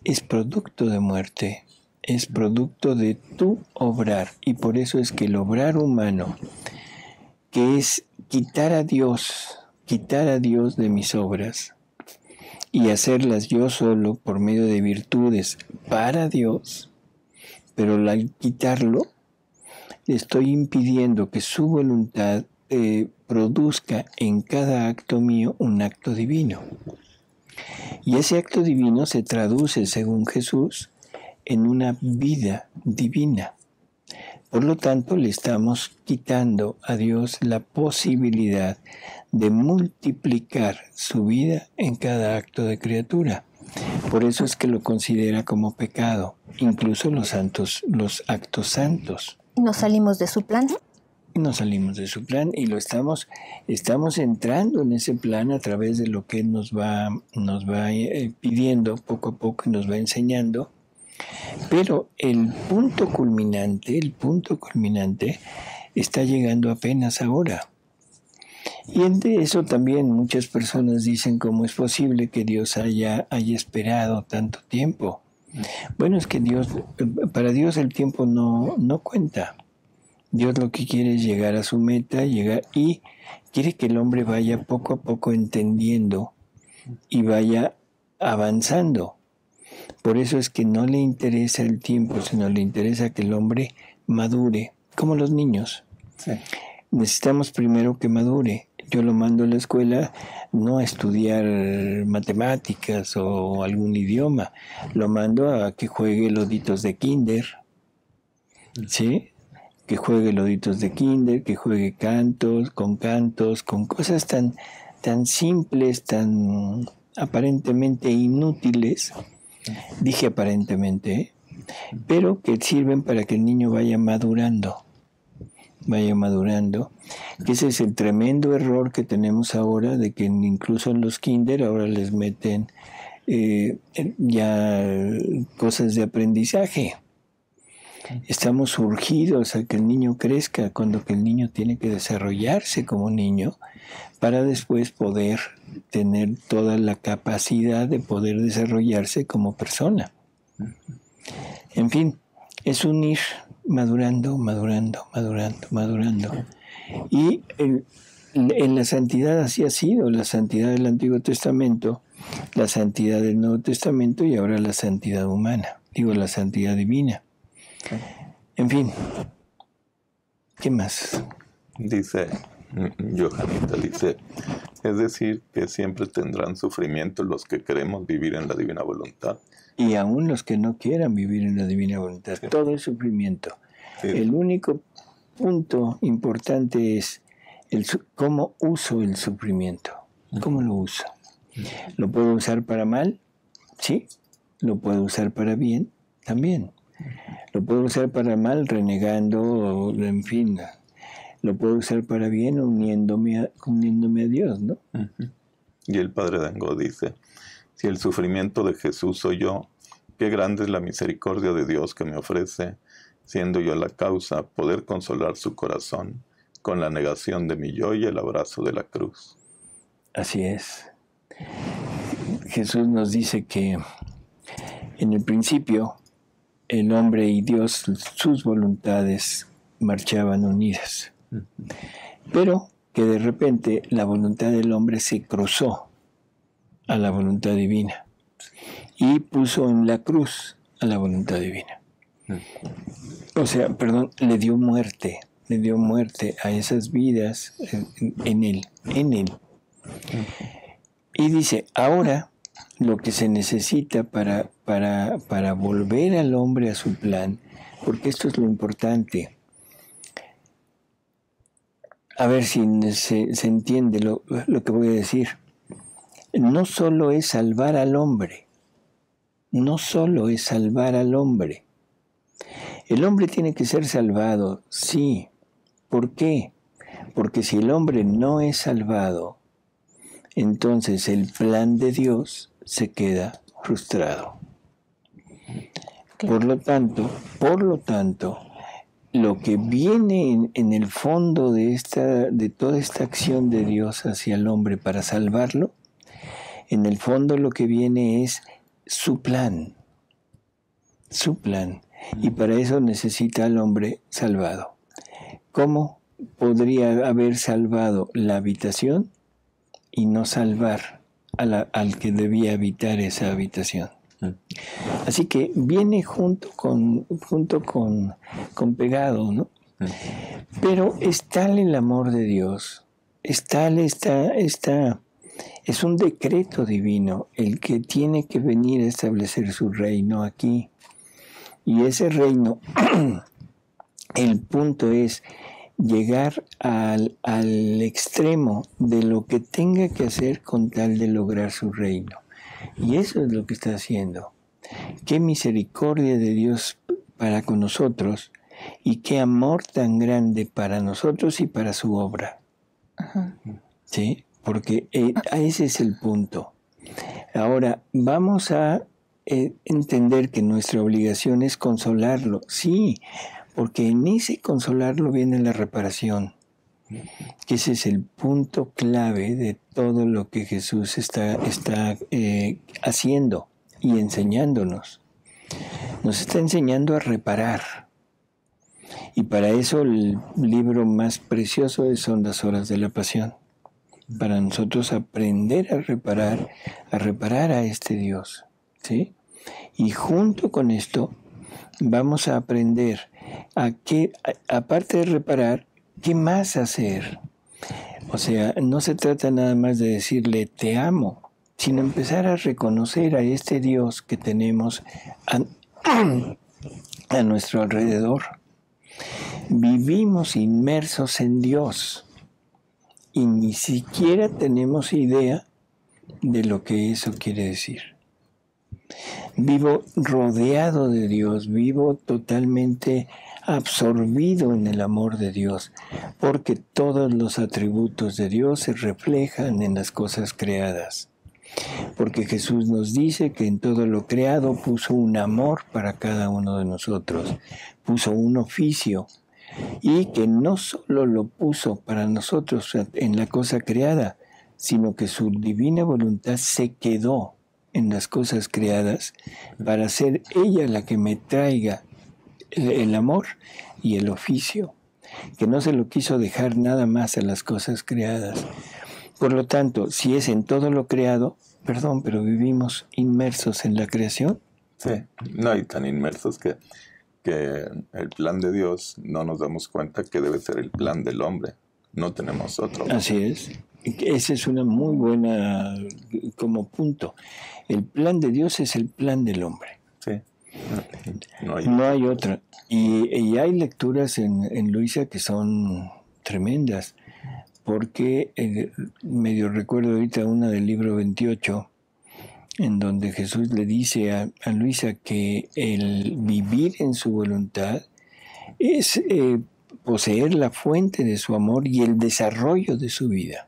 es producto de muerte, es producto de tu obrar. Y por eso es que el obrar humano, que es quitar a Dios de mis obras y hacerlas yo solo por medio de virtudes para Dios, pero al quitarlo, estoy impidiendo que su voluntad produzca en cada acto mío un acto divino. Y ese acto divino se traduce, según Jesús, en una vida divina. Por lo tanto, le estamos quitando a Dios la posibilidad de multiplicar su vida en cada acto de criatura. Por eso es que lo considera como pecado, incluso los actos santos. ¿Nos salimos de su plan? No salimos de su plan y estamos entrando en ese plan a través de lo que Él nos va pidiendo poco a poco y nos va enseñando. Pero el punto culminante está llegando apenas ahora. Y de eso también muchas personas dicen cómo es posible que Dios haya esperado tanto tiempo. Bueno, es que para Dios el tiempo no cuenta. Dios lo que quiere es llegar a su meta, y quiere que el hombre vaya poco a poco entendiendo y vaya avanzando. Por eso es que no le interesa el tiempo, sino le interesa que el hombre madure, como los niños. Sí. Necesitamos primero que madure. Yo lo mando a la escuela no a estudiar matemáticas o algún idioma, lo mando a que juegue loditos de kinder, ¿sí? Que juegue loditos de kinder, que juegue cantos, con cosas tan simples, tan aparentemente inútiles, dije aparentemente, pero que sirven para que el niño vaya madurando, que ese es el tremendo error que tenemos ahora, de que incluso en los kinder ahora les meten ya cosas de aprendizaje. Estamos urgidos a que el niño crezca, cuando que el niño tiene que desarrollarse como niño para después poder tener toda la capacidad de poder desarrollarse como persona. En fin, es un ir madurando. Y en la santidad así ha sido, la santidad del Antiguo Testamento, la santidad del Nuevo Testamento y ahora la santidad humana, la santidad divina. En fin, ¿qué más? Dice Johanita, es decir, que siempre tendrán sufrimiento los que queremos vivir en la divina voluntad. Y aún los que no quieran vivir en la divina voluntad, sí. Todo es sufrimiento. Sí. El único punto importante es cómo uso el sufrimiento, cómo lo uso. ¿Lo puedo usar para mal? Sí. ¿Lo puedo usar para bien? También. Lo puedo usar para mal renegando, en fin. Lo puedo usar para bien uniéndome a Dios, ¿no? Uh-huh. Y el Padre Dango dice, si el sufrimiento de Jesús soy yo, qué grande es la misericordia de Dios que me ofrece, siendo yo la causa, poder consolar su corazón con la negación de mi yo y el abrazo de la cruz. Así es. Jesús nos dice que en el principio el hombre y Dios, sus voluntades marchaban unidas. Pero que de repente la voluntad del hombre se cruzó a la voluntad divina y puso en la cruz a la voluntad divina. O sea, le dio muerte a esas vidas en él. Y dice, ahora lo que se necesita para volver al hombre a su plan, porque esto es lo importante. A ver si se entiende lo que voy a decir. No solo es salvar al hombre. El hombre tiene que ser salvado, sí. ¿Por qué? Porque si el hombre no es salvado, entonces el plan de Dios se queda frustrado. Por lo tanto, lo que viene en el fondo de toda esta acción de Dios hacia el hombre para salvarlo, en el fondo lo que viene es su plan. Y para eso necesita al hombre salvado. ¿Cómo podría haber salvado la habitación y no salvar al que debía habitar esa habitación? Así que viene junto con pegado, ¿no? Pero es tal el amor de Dios, es tal es un decreto divino el que tiene que venir a establecer su reino aquí. Y ese reino, el punto es llegar al extremo de lo que tenga que hacer con tal de lograr su reino. Y eso es lo que está haciendo. Qué misericordia de Dios para con nosotros y qué amor tan grande para nosotros y para su obra. Ajá. ¿Sí? Porque ese es el punto. Ahora, vamos a entender que nuestra obligación es consolarlo. Sí, porque en ese consolarlo viene la reparación. Que ese es el punto clave de todo lo que Jesús está haciendo y enseñándonos. Nos está enseñando a reparar. Y para eso el libro más precioso son las horas de la pasión. Para nosotros aprender a reparar a este Dios, ¿sí? Y junto con esto vamos a aprender a que, aparte de reparar, ¿qué más hacer? O sea, no se trata nada más de decirle te amo, sino empezar a reconocer a este Dios que tenemos a nuestro alrededor. Vivimos inmersos en Dios y ni siquiera tenemos idea de lo que eso quiere decir. Vivo rodeado de Dios, vivo totalmente absorbido en el amor de Dios, porque todos los atributos de Dios se reflejan en las cosas creadas. Porque Jesús nos dice que en todo lo creado puso un amor para cada uno de nosotros, puso un oficio, y que no solo lo puso para nosotros en la cosa creada, sino que su divina voluntad se quedó en las cosas creadas para ser ella la que me traiga el amor y el oficio, que no se lo quiso dejar nada más a las cosas creadas. Por lo tanto, si es en todo lo creado, pero vivimos inmersos en la creación. Sí, no, y tan inmersos que el plan de Dios no nos damos cuenta que debe ser el plan del hombre. No tenemos otro. Así es. Ese es una muy buena como punto. El plan de Dios es el plan del hombre. Sí. No hay otra. Y hay lecturas en Luisa que son tremendas, porque medio recuerdo ahorita una del libro 28, en donde Jesús le dice a Luisa que el vivir en su voluntad es poseer la fuente de su amor y el desarrollo de su vida.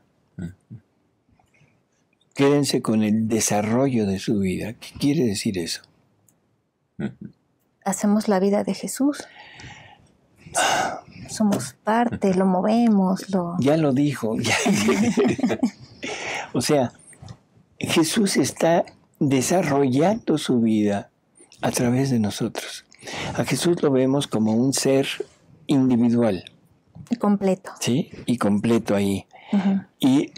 Quédense con el desarrollo de su vida. ¿Qué quiere decir eso? Hacemos la vida de Jesús. Somos parte, lo movemos, Ya lo dijo. O sea, Jesús está desarrollando su vida a través de nosotros. A Jesús lo vemos como un ser individual. Y completo. Sí, y completo ahí. Uh-huh. Y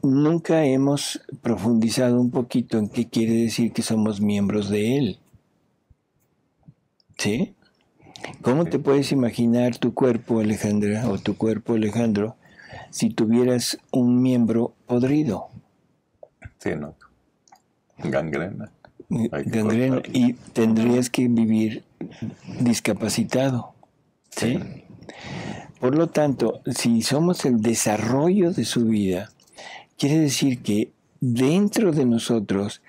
nunca hemos profundizado un poquito en qué quiere decir que somos miembros de Él. ¿Sí? ¿Cómo te puedes imaginar tu cuerpo, Alejandra, o tu cuerpo, Alejandro, si tuvieras un miembro podrido? Sí, no. Gangrena. Gangrena. Y tendrías que vivir discapacitado. ¿Sí? Por lo tanto, si somos el desarrollo de su vida, quiere decir que dentro de nosotros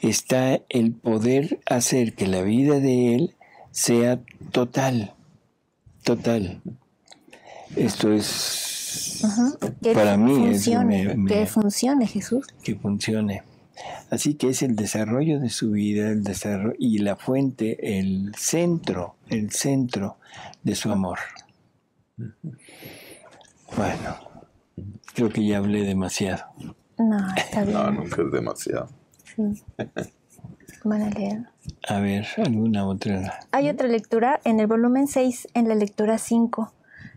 está el poder hacer que la vida de Él sea total. Esto es, para mí, que funcione, Jesús. Que funcione. Así que es el desarrollo de su vida, el desarrollo y la fuente, el centro de su amor. Bueno, creo que ya hablé demasiado. No, está bien. No, nunca es demasiado. Sí. Van a leer. A ver, ¿alguna otra? Hay otra lectura en el volumen 6, en la lectura 5,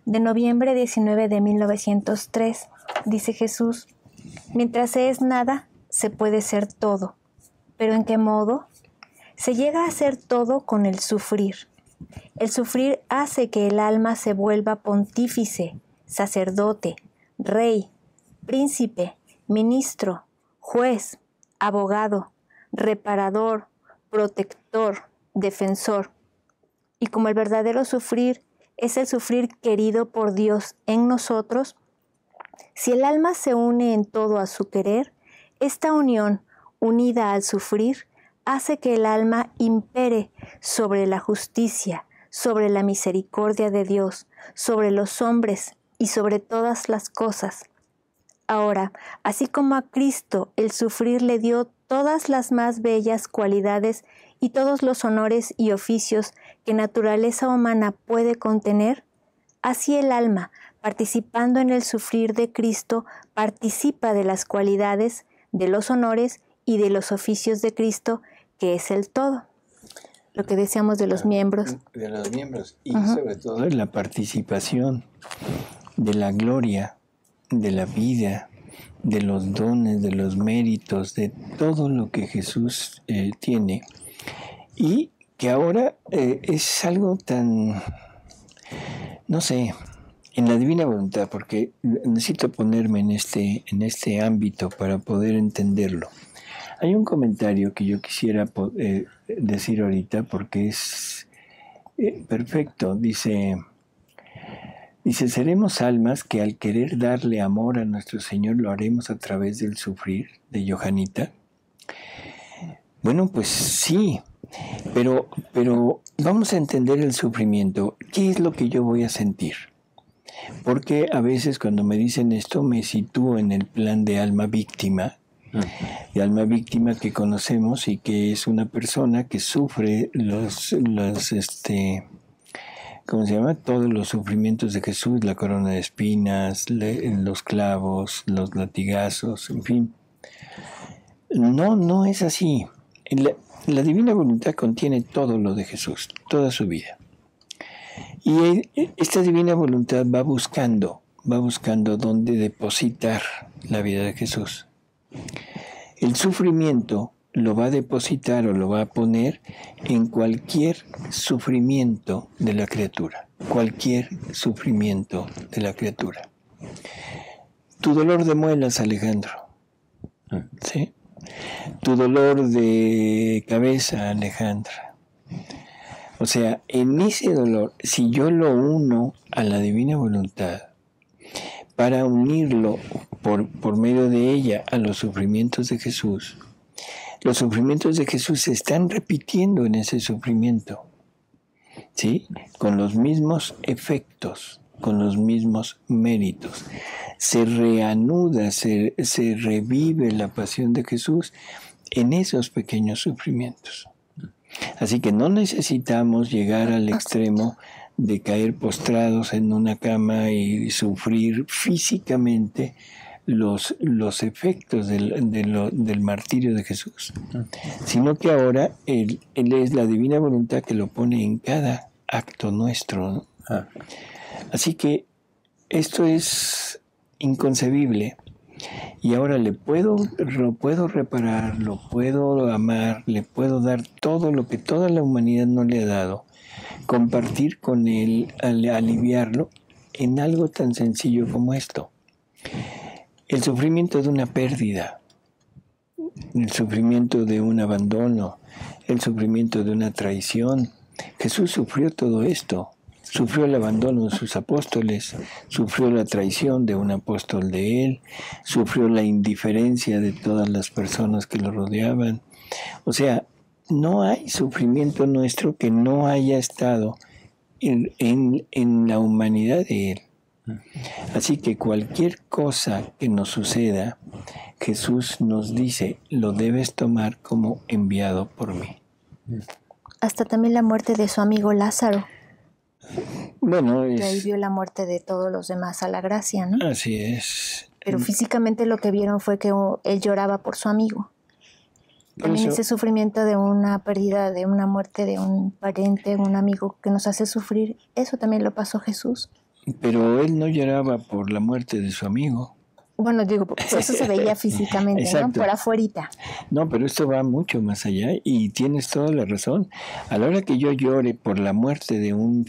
de noviembre 19 de 1903. Dice Jesús: mientras se es nada, se puede ser todo. ¿Pero en qué modo? Se llega a ser todo con el sufrir. El sufrir hace que el alma se vuelva pontífice, sacerdote, rey, príncipe, ministro, juez, abogado, reparador, protector, defensor. Y como el verdadero sufrir es el sufrir querido por Dios en nosotros, si el alma se une en todo a su querer, esta unión, unida al sufrir, hace que el alma impere sobre la justicia, sobre la misericordia de Dios, sobre los hombres y sobre todas las cosas. Ahora, así como a Cristo el sufrir le dio todas las más bellas cualidades y todos los honores y oficios que naturaleza humana puede contener, así el alma, participando en el sufrir de Cristo, participa de las cualidades, de los honores y de los oficios de Cristo, que es el todo. Lo que decíamos de los miembros. De los miembros. Y sobre todo en la participación de la gloria, de la vida, de los dones, de los méritos, de todo lo que Jesús tiene. Y que ahora es algo tan, no sé, en la divina voluntad, porque necesito ponerme en este ámbito para poder entenderlo. Hay un comentario que yo quisiera decir ahorita porque es perfecto. Dice, seremos almas que al querer darle amor a nuestro Señor lo haremos a través del sufrir, de Johanita. Bueno, pues sí, pero vamos a entender el sufrimiento. ¿Qué es lo que yo voy a sentir? Porque a veces cuando me dicen esto me sitúo en el plan de alma víctima, que conocemos y que es una persona que sufre ¿cómo se llama? Todos los sufrimientos de Jesús, la corona de espinas, los clavos, los latigazos, en fin. No es así. La divina voluntad contiene todo lo de Jesús, toda su vida. Y esta divina voluntad va buscando dónde depositar la vida de Jesús. El sufrimiento lo va a depositar o lo va a poner en cualquier sufrimiento de la criatura. Cualquier sufrimiento de la criatura. Tu dolor de muelas, Alejandro. ¿Sí? Tu dolor de cabeza, Alejandra. O sea, en ese dolor, si yo lo uno a la divina voluntad, para unirlo por medio de ella a los sufrimientos de Jesús, los sufrimientos de Jesús se están repitiendo en ese sufrimiento, ¿sí? Con los mismos efectos, con los mismos méritos. Se reanuda, se revive la pasión de Jesús en esos pequeños sufrimientos. Así que no necesitamos llegar al extremo de caer postrados en una cama y sufrir físicamente los efectos del martirio de Jesús, sino que ahora Él es la divina voluntad que lo pone en cada acto nuestro, ¿no? Así que esto es inconcebible. Y ahora lo puedo reparar, lo puedo amar, le puedo dar todo lo que toda la humanidad no le ha dado, compartir con él, aliviarlo en algo tan sencillo como esto. El sufrimiento de una pérdida, el sufrimiento de un abandono, el sufrimiento de una traición. Jesús sufrió todo esto. Sufrió el abandono de sus apóstoles, sufrió la traición de un apóstol de él, sufrió la indiferencia de todas las personas que lo rodeaban. O sea, no hay sufrimiento nuestro que no haya estado en la humanidad de él. Así que cualquier cosa que nos suceda, Jesús nos dice, lo debes tomar como enviado por mí. Hasta también la muerte de su amigo Lázaro. Bueno, que ahí vio la muerte de todos los demás a la gracia, ¿no? Así es. Pero físicamente lo que vieron fue que él lloraba por su amigo. También ese sufrimiento de una pérdida, de una muerte de un pariente, un amigo que nos hace sufrir, eso también lo pasó Jesús. Pero él no lloraba por la muerte de su amigo. Bueno, digo, eso se veía físicamente, ¿no? Por afuerita. No, pero esto va mucho más allá y tienes toda la razón. A la hora que yo llore por la muerte de un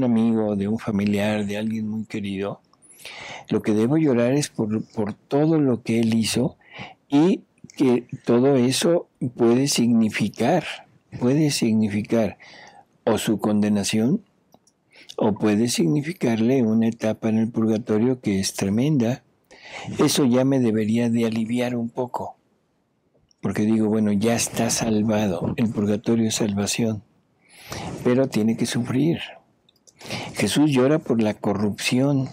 amigo, de un familiar, de alguien muy querido, lo que debo llorar es por todo lo que él hizo y que todo eso puede significar o su condenación o puede significarle una etapa en el purgatorio que es tremenda. Eso ya me debería de aliviar un poco, porque digo, bueno, ya está salvado, el purgatorio es salvación, pero tiene que sufrir. Jesús llora por la corrupción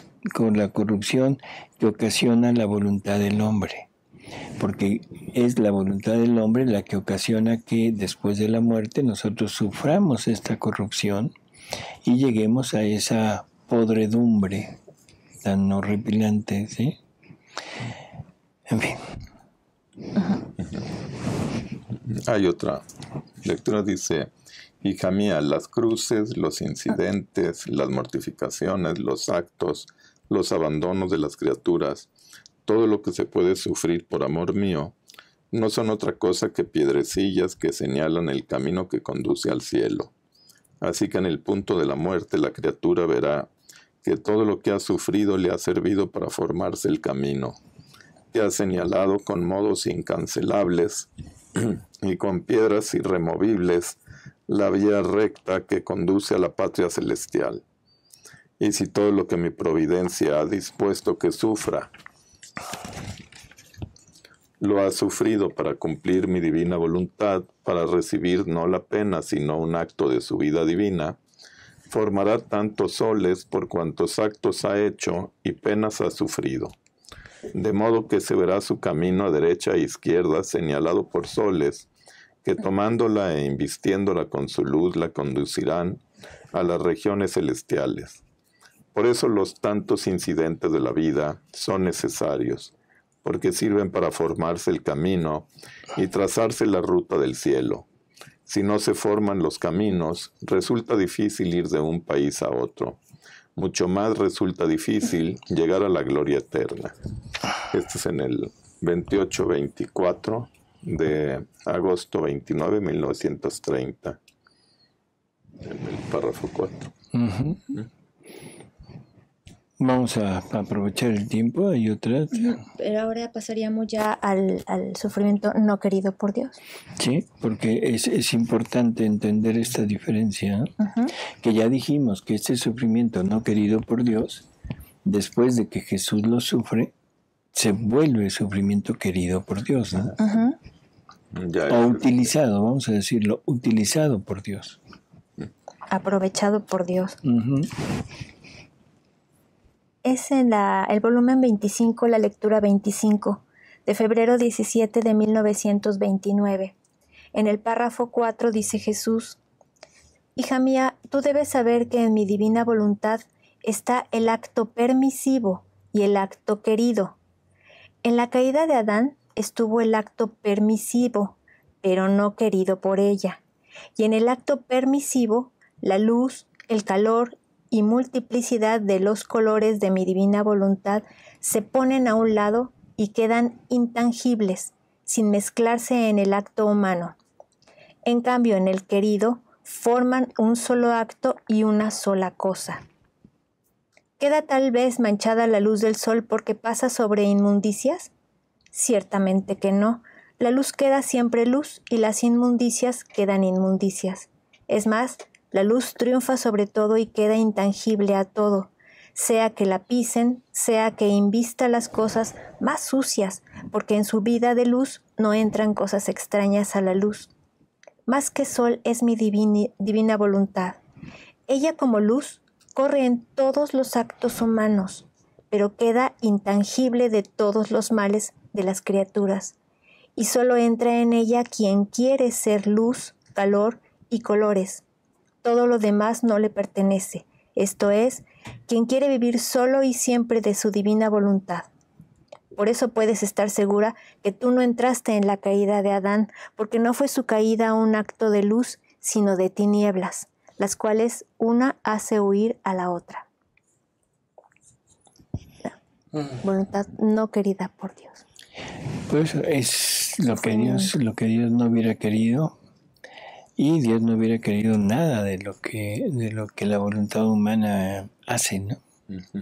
que ocasiona la voluntad del hombre, porque es la voluntad del hombre la que ocasiona que después de la muerte nosotros suframos esta corrupción y lleguemos a esa podredumbre tan horripilante, ¿sí? En fin. Hay otra lectura, dice: hija mía, las cruces, los incidentes, las mortificaciones, los actos, los abandonos de las criaturas, todo lo que se puede sufrir por amor mío, no son otra cosa que piedrecillas que señalan el camino que conduce al cielo. Así que en el punto de la muerte la criatura verá que todo lo que ha sufrido le ha servido para formarse el camino, que ha señalado con modos incancelables y con piedras irremovibles la vía recta que conduce a la patria celestial. Y si todo lo que mi providencia ha dispuesto que sufra, lo ha sufrido para cumplir mi divina voluntad, para recibir no la pena, sino un acto de su vida divina, formará tantos soles por cuantos actos ha hecho y penas ha sufrido. De modo que se verá su camino a derecha e izquierda señalado por soles, que tomándola e invistiéndola con su luz la conducirán a las regiones celestiales. Por eso los tantos incidentes de la vida son necesarios, porque sirven para formarse el camino y trazarse la ruta del cielo. Si no se forman los caminos, resulta difícil ir de un país a otro. Mucho más resulta difícil llegar a la gloria eterna. Este es en el 28-24 de agosto 29, 1930, en el párrafo 4. Uh-huh. Vamos a aprovechar el tiempo. Hay otras. Pero ahora pasaríamos ya al sufrimiento no querido por Dios. Sí, porque es importante entender esta diferencia, ¿no? Uh-huh. Que ya dijimos que este sufrimiento no querido por Dios, después de que Jesús lo sufre, se vuelve sufrimiento querido por Dios, ¿no? Uh-huh. O utilizado, vamos a decirlo, utilizado por Dios. Aprovechado por Dios. Uh-huh. Es en el volumen 25, la lectura 25, de febrero 17 de 1929. En el párrafo 4 dice Jesús: Hija mía, tú debes saber que en mi divina voluntad está el acto permisivo y el acto querido. En la caída de Adán estuvo el acto permisivo, pero no querido por ella. Y en el acto permisivo, la luz, el calor y multiplicidad de los colores de mi divina voluntad se ponen a un lado y quedan intangibles, sin mezclarse en el acto humano. En cambio, en el querido, forman un solo acto y una sola cosa. ¿Queda tal vez manchada la luz del sol porque pasa sobre inmundicias? Ciertamente que no. La luz queda siempre luz y las inmundicias quedan inmundicias. Es más, la luz triunfa sobre todo y queda intangible a todo, sea que la pisen, sea que invista las cosas más sucias, porque en su vida de luz no entran cosas extrañas a la luz. Más que sol es mi divina voluntad. Ella como luz corre en todos los actos humanos, pero queda intangible de todos los males de las criaturas, y solo entra en ella quien quiere ser luz, calor y colores. Todo lo demás no le pertenece, esto es, quien quiere vivir solo y siempre de su divina voluntad. Por eso puedes estar segura que tú no entraste en la caída de Adán, porque no fue su caída un acto de luz, sino de tinieblas, las cuales una hace huir a la otra. La voluntad no querida por Dios. Pues es lo que Dios no hubiera querido. Y Dios no hubiera querido nada de lo que la voluntad humana hace, ¿no? Uh-huh.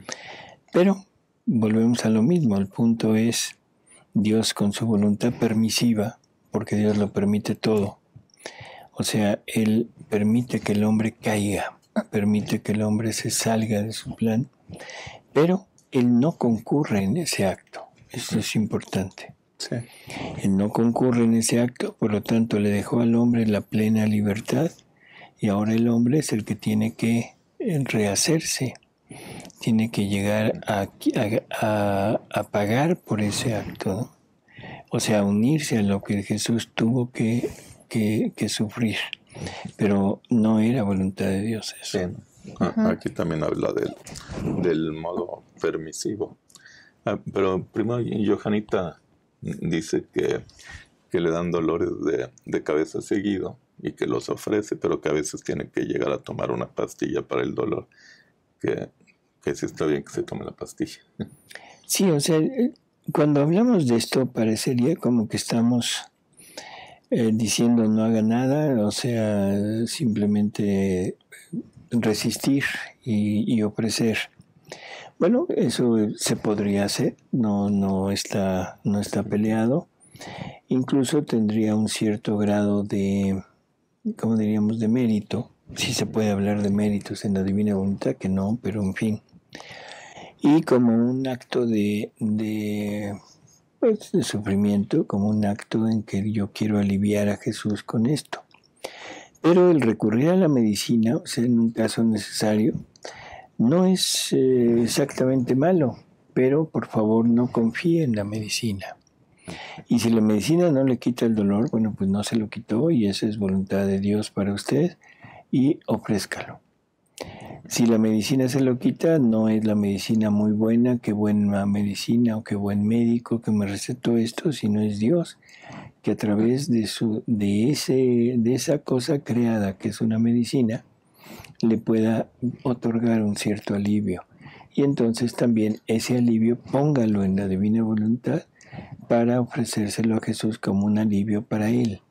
Pero volvemos a lo mismo. El punto es Dios con su voluntad permisiva, porque Dios lo permite todo. O sea, Él permite que el hombre caiga, permite que el hombre se salga de su plan, pero Él no concurre en ese acto. Esto es importante. Sí. Él no concurre en ese acto, por lo tanto le dejó al hombre la plena libertad y ahora el hombre es el que tiene que rehacerse, tiene que llegar a pagar por ese acto, ¿no? O sea, unirse a lo que Jesús tuvo que sufrir, pero no era voluntad de Dios eso. Sí. Aquí también habla del modo permisivo. Pero primero Johanita dice que le dan dolores de cabeza seguido y que los ofrece, pero que a veces tiene que llegar a tomar una pastilla para el dolor, que sí está bien que se tome la pastilla. Sí, o sea, cuando hablamos de esto parecería como que estamos diciendo no haga nada, o sea, simplemente resistir y ofrecer. Bueno, eso se podría hacer, no está peleado. Incluso tendría un cierto grado de, ¿cómo diríamos?, de mérito. Si se puede hablar de méritos en la divina voluntad, que no, pero en fin. Y como un acto de sufrimiento, como un acto en que yo quiero aliviar a Jesús con esto. Pero el recurrir a la medicina, o sea, en un caso necesario, no es exactamente malo, pero por favor no confíe en la medicina. Y si la medicina no le quita el dolor, bueno, pues no se lo quitó y esa es voluntad de Dios para usted y ofrézcalo. Si la medicina se lo quita, no es la medicina muy buena, qué buena medicina o qué buen médico que me recetó esto, sino es Dios que a través de esa cosa creada que es una medicina, le pueda otorgar un cierto alivio. Y entonces también ese alivio póngalo en la divina voluntad para ofrecérselo a Jesús como un alivio para Él,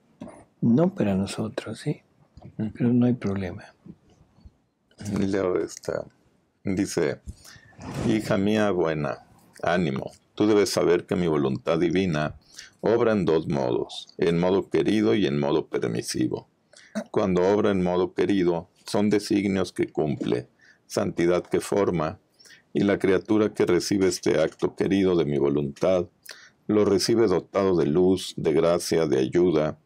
no para nosotros, ¿sí? Pero no hay problema. Leo esta. Dice, hija mía buena, ánimo, tú debes saber que mi voluntad divina obra en dos modos, en modo querido y en modo permisivo. Cuando obra en modo querido, son designios que cumple, santidad que forma, y la criatura que recibe este acto querido de mi voluntad, lo recibe dotado de luz, de gracia, de ayuda.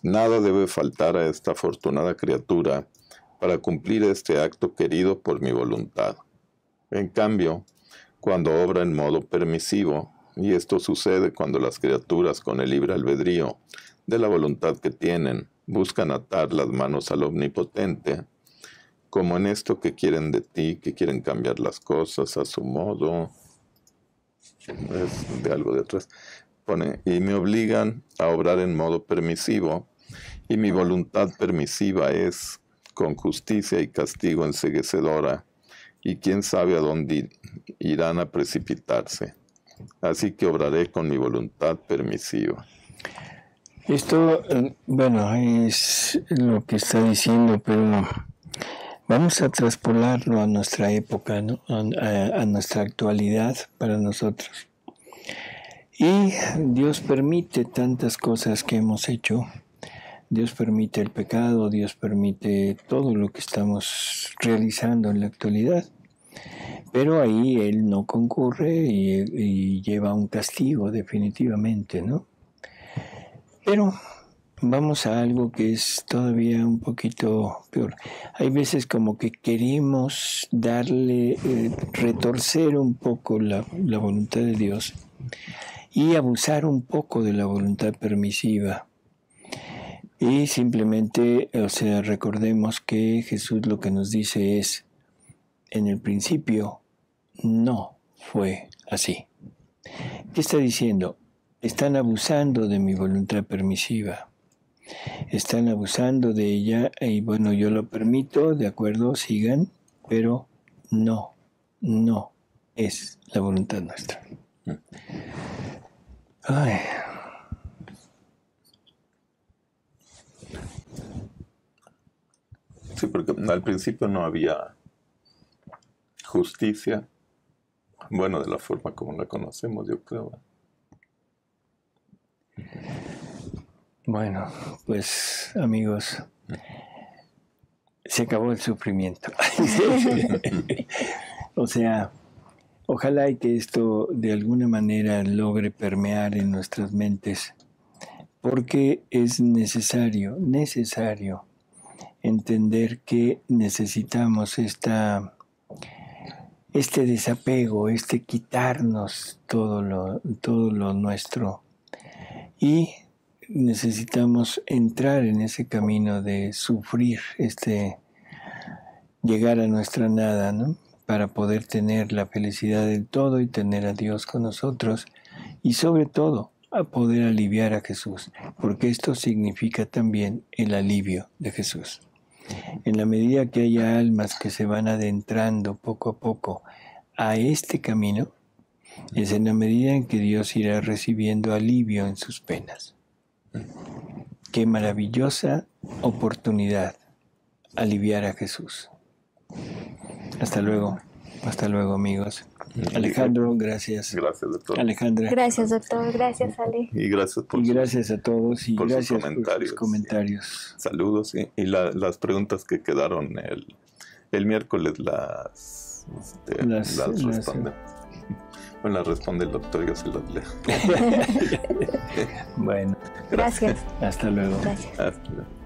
Nada debe faltar a esta afortunada criatura para cumplir este acto querido por mi voluntad. En cambio, cuando obra en modo permisivo, y esto sucede cuando las criaturas con el libre albedrío de la voluntad que tienen, buscan atar las manos al Omnipotente, como en esto que quieren de ti, que quieren cambiar las cosas a su modo, es de algo de atrás, pone, y me obligan a obrar en modo permisivo, y mi voluntad permisiva es con justicia y castigo enceguecedora, y quién sabe a dónde irán a precipitarse. Así que obraré con mi voluntad permisiva. Esto, bueno, es lo que está diciendo, pero vamos a traspolarlo a nuestra época, ¿no? A nuestra actualidad para nosotros. Y Dios permite tantas cosas que hemos hecho. Dios permite el pecado, Dios permite todo lo que estamos realizando en la actualidad. Pero ahí Él no concurre y lleva un castigo definitivamente, ¿no? Pero vamos a algo que es todavía un poquito peor. Hay veces como que queremos darle, retorcer un poco la voluntad de Dios y abusar un poco de la voluntad permisiva. Y simplemente, o sea, recordemos que Jesús lo que nos dice es, en el principio no fue así. ¿Qué está diciendo? Están abusando de mi voluntad permisiva. Están abusando de ella y bueno, yo lo permito, de acuerdo, sigan, pero no es la voluntad nuestra. Ay. Sí, porque al principio no había justicia, bueno, de la forma como la conocemos, yo creo. Bueno, pues amigos, se acabó el sufrimiento. O sea, ojalá y que esto de alguna manera logre permear en nuestras mentes, porque es necesario entender que necesitamos este desapego, quitarnos todo lo nuestro y necesitamos entrar en ese camino de sufrir, llegar a nuestra nada, ¿no? Para poder tener la felicidad del todo y tener a Dios con nosotros y sobre todo a poder aliviar a Jesús, porque esto significa también el alivio de Jesús. En la medida que haya almas que se van adentrando poco a poco a este camino, es en la medida en que Dios irá recibiendo alivio en sus penas. Qué maravillosa oportunidad aliviar a Jesús. Hasta luego. Hasta luego, amigos. Alejandro, gracias. Gracias, doctor. Alejandra. Gracias, doctor. Gracias, Ale. Y gracias por, gracias a todos y por gracias sus por sus comentarios. Saludos. Y las preguntas que quedaron el miércoles las responde. Bueno, las responde el doctor, yo se las leo. Bueno. Gracias. Hasta luego. Gracias. Hasta luego.